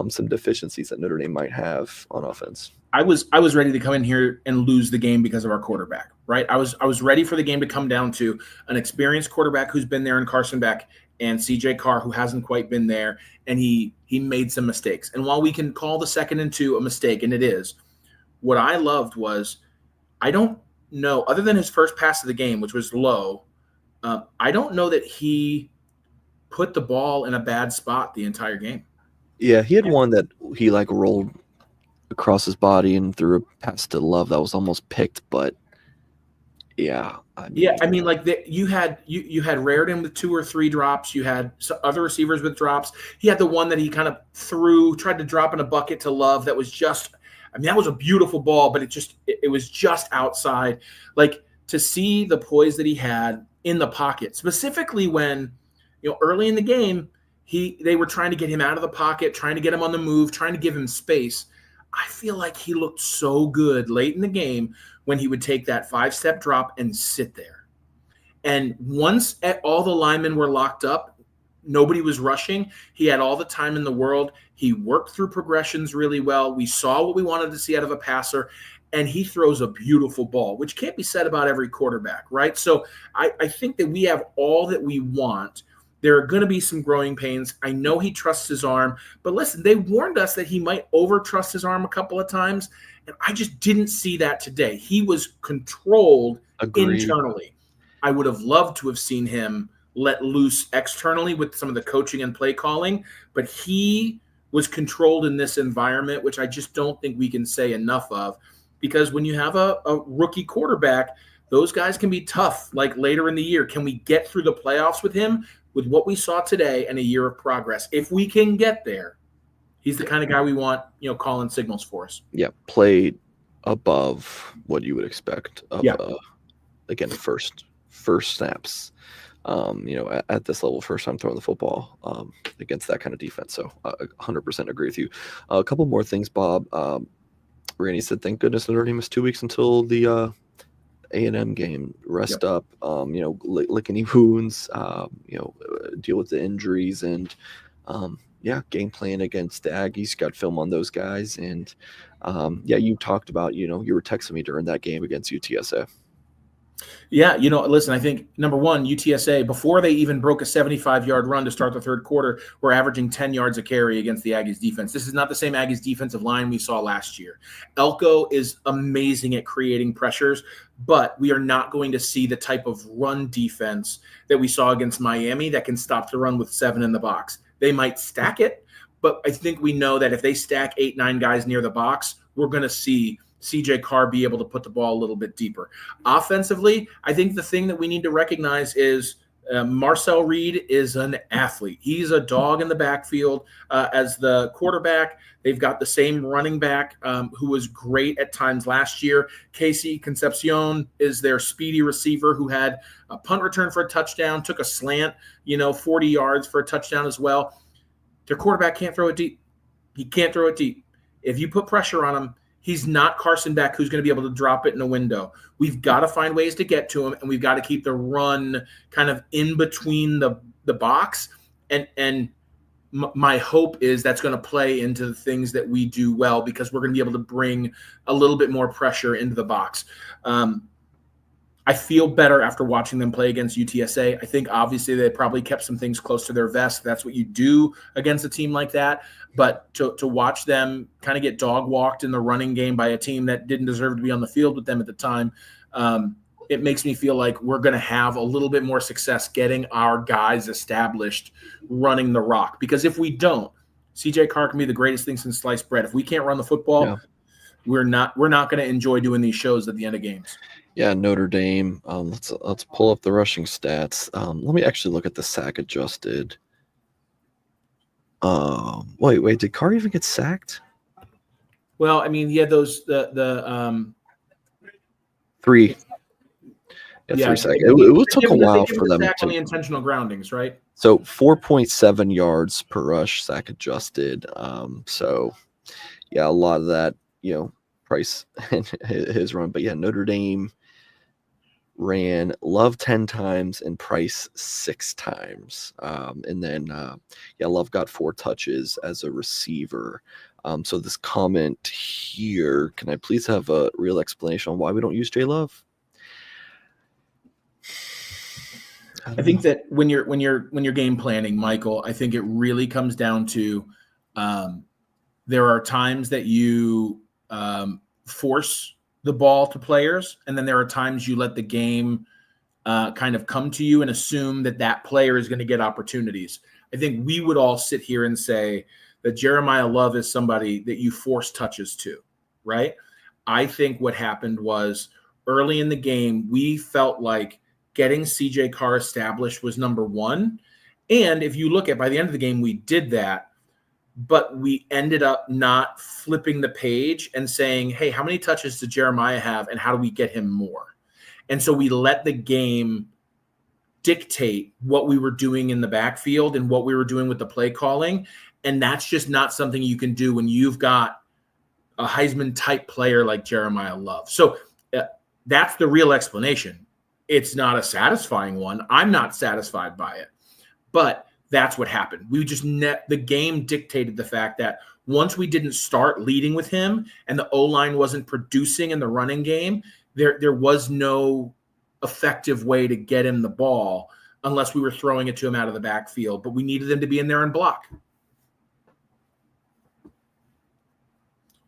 some deficiencies that Notre Dame might have on offense. I was ready to come in here and lose the game because of our quarterback, right? I was ready for the game to come down to an experienced quarterback who's been there in Carson Beck and CJ Carr, who hasn't quite been there, and he made some mistakes. And while we can call the 2nd and 2 a mistake, and it is, what I loved was, I don't know, other than his first pass of the game, which was low, I don't know that he put the ball in a bad spot the entire game. Yeah, he had one that he like rolled across his body and threw a pass to Love that was almost picked, but yeah. I mean, like you had Raritan with 2 or 3 drops. You had other receivers with drops. He had the one that he kind of tried to drop in a bucket to Love that was just, I mean, that was a beautiful ball, but it was just outside. Like, to see the poise that he had in the pocket, specifically when, early in the game, they were trying to get him out of the pocket, trying to get him on the move, trying to give him space. I feel like he looked so good late in the game when he would take that 5-step drop and sit there. And once all the linemen were locked up, nobody was rushing. He had all the time in the world. He worked through progressions really well. We saw what we wanted to see out of a passer. and he throws a beautiful ball, which can't be said about every quarterback, right? So I think that we have all that we want. There are going to be some growing pains. I know he trusts his arm, but listen, they warned us that he might over-trust his arm a couple of times, and I just didn't see that today. He was controlled internally. I would have loved to have seen him let loose externally with some of the coaching and play calling, but he was controlled in this environment, which I just don't think we can say enough of, because when you have a rookie quarterback, those guys can be tough, like later in the year. Can we get through the playoffs with him with what we saw today and a year of progress? If we can get there, he's the kind of guy we want, calling signals for us. Yeah, played above what you would expect of, again, first snaps. At this level, first time throwing the football against that kind of defense. So 100% agree with you. A couple more things, Bob. Randy said, thank goodness Notre Dame is 2 weeks until the A&M game. Rest up, lick any wounds, deal with the injuries, and game plan against the Aggies. Got film on those guys. And you talked about, you were texting me during that game against UTSA. Yeah, listen, I think, number one, UTSA, before they even broke a 75-yard run to start the third quarter, were averaging 10 yards a carry against the Aggies defense. This is not the same Aggies defensive line we saw last year. Elko is amazing at creating pressures, but we are not going to see the type of run defense that we saw against Miami that can stop the run with 7 in the box. They might stack it, but I think we know that if they stack 8, 9 guys near the box, we're going to see CJ Carr be able to put the ball a little bit deeper. Offensively, I think the thing that we need to recognize is Marcel Reed is an athlete. He's a dog in the backfield as the quarterback. They've got the same running back who was great at times last year. Casey Concepcion is their speedy receiver who had a punt return for a touchdown, took a slant, 40 yards for a touchdown as well. Their quarterback can't throw it deep. He can't throw it deep. If you put pressure on him, he's not Carson Beck, who's going to be able to drop it in a window. We've got to find ways to get to him, and we've got to keep the run kind of in between the box. And my hope is that's going to play into the things that we do well, because we're going to be able to bring a little bit more pressure into the box. I feel better after watching them play against UTSA. I think obviously they probably kept some things close to their vest. That's what you do against a team like that. But to watch them kind of get dog walked in the running game by a team that didn't deserve to be on the field with them at the time, it makes me feel like we're going to have a little bit more success getting our guys established running the rock. Because if we don't, CJ Carr can be the greatest thing since sliced bread. If we can't run the football, we're not going to enjoy doing these shows at the end of games. Yeah, Notre Dame. Let's pull up the rushing stats. Let me actually look at the sack adjusted. Wait, did Carr even get sacked? Well, I mean, he had those the 3. Yeah, 3 sacks. It took a while for them to on the intentional groundings, right? So 4.7 yards per rush, sack adjusted. So yeah, a lot of that, Price and his run. But yeah, Notre Dame ran Love 10 times and Price 6 times. And then, Love got 4 touches as a receiver. So this comment here, can I please have a real explanation on why we don't use J Love? I think that when you're game planning, Michael, I think it really comes down to there are times that you force the ball to players, and then there are times you let the game kind of come to you and assume that player is going to get opportunities. I think we would all sit here and say that Jeremiah Love is somebody that you force touches to, right? I think what happened was early in the game, we felt like getting CJ Carr established was number one. And if you look at by the end of the game, we did that, but we ended up not flipping the page and saying, hey, how many touches does Jeremiah have and how do we get him more? And so we let the game dictate what we were doing in the backfield and what we were doing with the play calling. And that's just not something you can do when you've got a Heisman type player like Jeremiah Love. So that's the real explanation. It's not a satisfying one. I'm not satisfied by it, but that's what happened. We just the game dictated the fact that once we didn't start leading with him and the O-line wasn't producing in the running game, there was no effective way to get him the ball unless we were throwing it to him out of the backfield. But we needed him to be in there and block.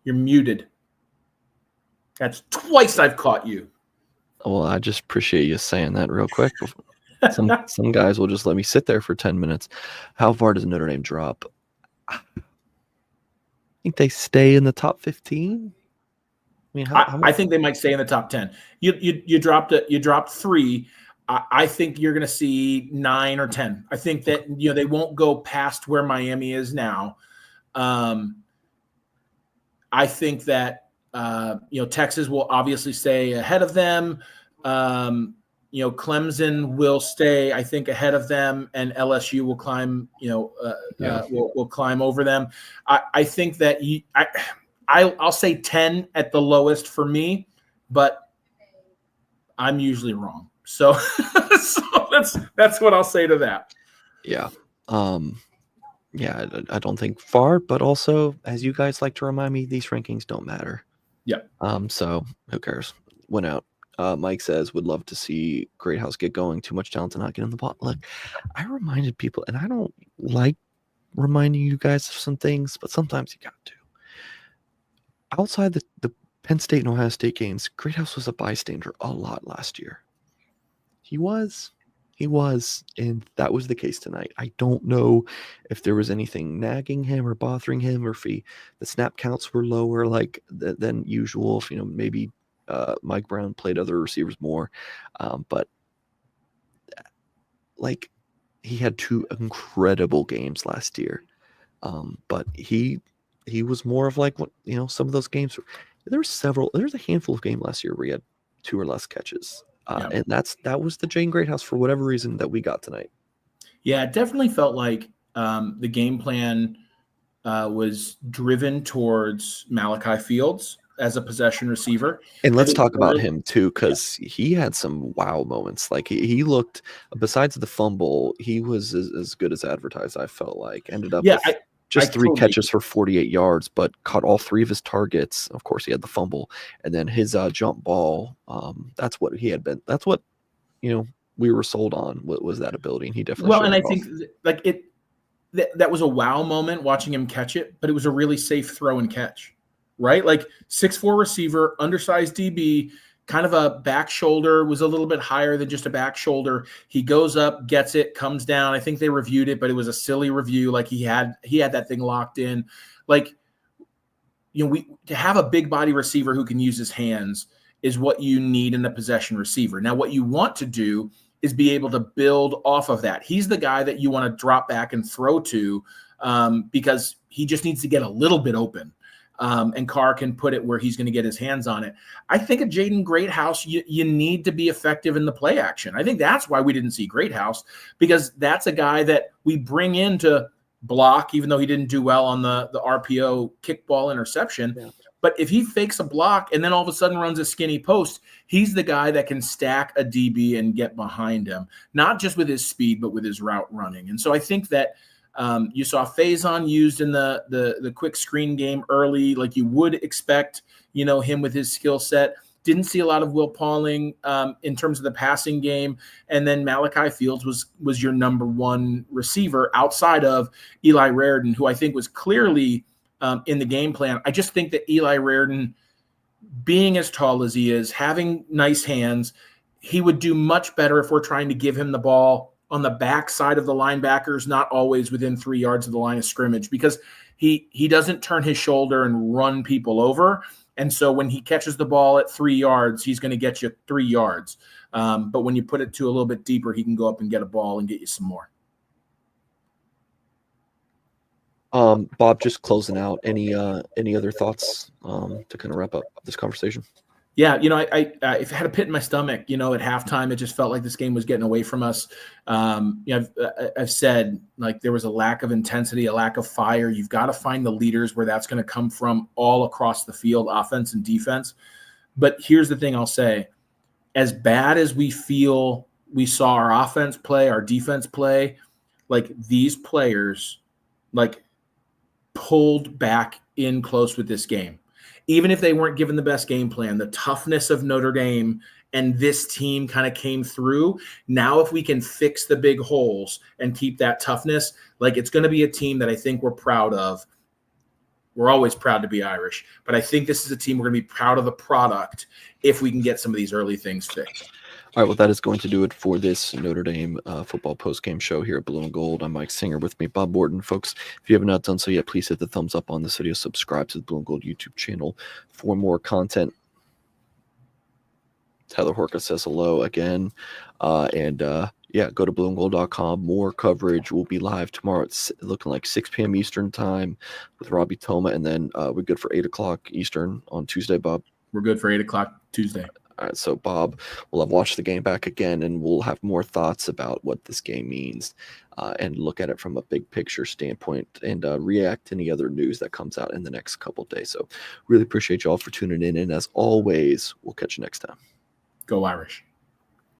You're muted. That's twice I've caught you. Well, I just appreciate you saying that real quick. Some guys will just let me sit there for 10 minutes. How far does Notre Dame drop? I think they stay in the top 15. I mean, I think they might stay in the top 10. You dropped 3. I think you're going to see 9 or 10. I think that they won't go past where Miami is now. I think that Texas will obviously stay ahead of them. Clemson will stay, I think, ahead of them, and LSU will climb. Will climb over them. I think that I'll say 10 at the lowest for me, but I'm usually wrong. So, that's what I'll say to that. Yeah. Yeah, I don't think far, but also, as you guys like to remind me, these rankings don't matter. Yeah. So who cares? Went out. Mike says, would love to see Great House get going. Too much talent to not get in the pot. Look, I reminded people, and I don't like reminding you guys of some things, but sometimes you got to. Outside the Penn State and Ohio State games, Great House was a bystander a lot last year. He was, and that was the case tonight. I don't know if there was anything nagging him or bothering him, or if the snap counts were lower than usual. If maybe Mike Brown played other receivers more, but he had 2 incredible games last year. But he was more of some of those games. There's a handful of games last year where he had 2 or less catches. And that was the Jane Greathouse for whatever reason that we got tonight. Yeah, it definitely felt like the game plan was driven towards Malachi Fields as a possession receiver. And let's talk about him too, because he had some wow moments. He looked, besides the fumble, he was as good as advertised. I felt like ended up with just 3 catches for 48 yards, but caught all 3 of his targets. Of course, he had the fumble, and then his jump ball. That's what he had been. That's what we were sold on, was that ability, and he definitely. Well, and I think that was a wow moment watching him catch it, but it was a really safe throw and catch, right? 6'4" receiver, undersized DB. Kind of a back shoulder, was a little bit higher than just a back shoulder. He goes up, gets it, comes down. I think they reviewed it, but it was a silly review. He had that thing locked in. To have a big body receiver who can use his hands is what you need in a possession receiver. Now, what you want to do is be able to build off of that. He's the guy that you want to drop back and throw to because he just needs to get a little bit open. And Carr can put it where he's going to get his hands on it. I think at Jaden Greathouse, you need to be effective in the play action. I think that's why we didn't see Greathouse, because that's a guy that we bring in to block, even though he didn't do well on the RPO kickball interception. Yeah. But if he fakes a block and then all of a sudden runs a skinny post, he's the guy that can stack a DB and get behind him, not just with his speed, but with his route running. And so I think that you saw Faison used in the quick screen game early, like you would expect, him with his skill set. Didn't see a lot of Will Pauling in terms of the passing game. And then Malachi Fields was your number 1 receiver outside of Eli Raridan, who I think was clearly in the game plan. I just think that Eli Raridan, being as tall as he is, having nice hands, he would do much better if we're trying to give him the ball on the back side of the linebackers, not always within 3 yards of the line of scrimmage, because he doesn't turn his shoulder and run people over. And so when he catches the ball at 3 yards, he's going to get you 3 yards. But when you put it to a little bit deeper, he can go up and get a ball and get you some more. Bob, just closing out, any other thoughts to kind of wrap up this conversation? Yeah, I had a pit in my stomach. At halftime, it just felt like this game was getting away from us. I've said, there was a lack of intensity, a lack of fire. You've got to find the leaders where that's going to come from all across the field, offense and defense. But here's the thing I'll say. As bad as we feel we saw our offense play, our defense play, these players, pulled back in close with this game. Even if they weren't given the best game plan, the toughness of Notre Dame and this team kind of came through. Now, if we can fix the big holes and keep that toughness, like it's going to be a team that I think we're proud of. We're always proud to be Irish, but I think this is a team we're going to be proud of the product if we can get some of these early things fixed. All right, well, that is going to do it for this Notre Dame football postgame show here at Blue and Gold. I'm Mike Singer, with me, Bob Borton. Folks, if you have not done so yet, please hit the thumbs up on this video. Subscribe to the Blue and Gold YouTube channel for more content. Tyler Horka says hello again. Yeah, go to blueandgold.com. More coverage will be live tomorrow. It's looking like 6 p.m. Eastern time with Robbie Toma. And then we're good for 8 o'clock Eastern on Tuesday, Bob. We're good for 8 o'clock Tuesday. All right, so Bob will have watched the game back again, and we'll have more thoughts about what this game means and look at it from a big picture standpoint and react to any other news that comes out in the next couple of days. So really appreciate you all for tuning in. And as always, we'll catch you next time. Go Irish.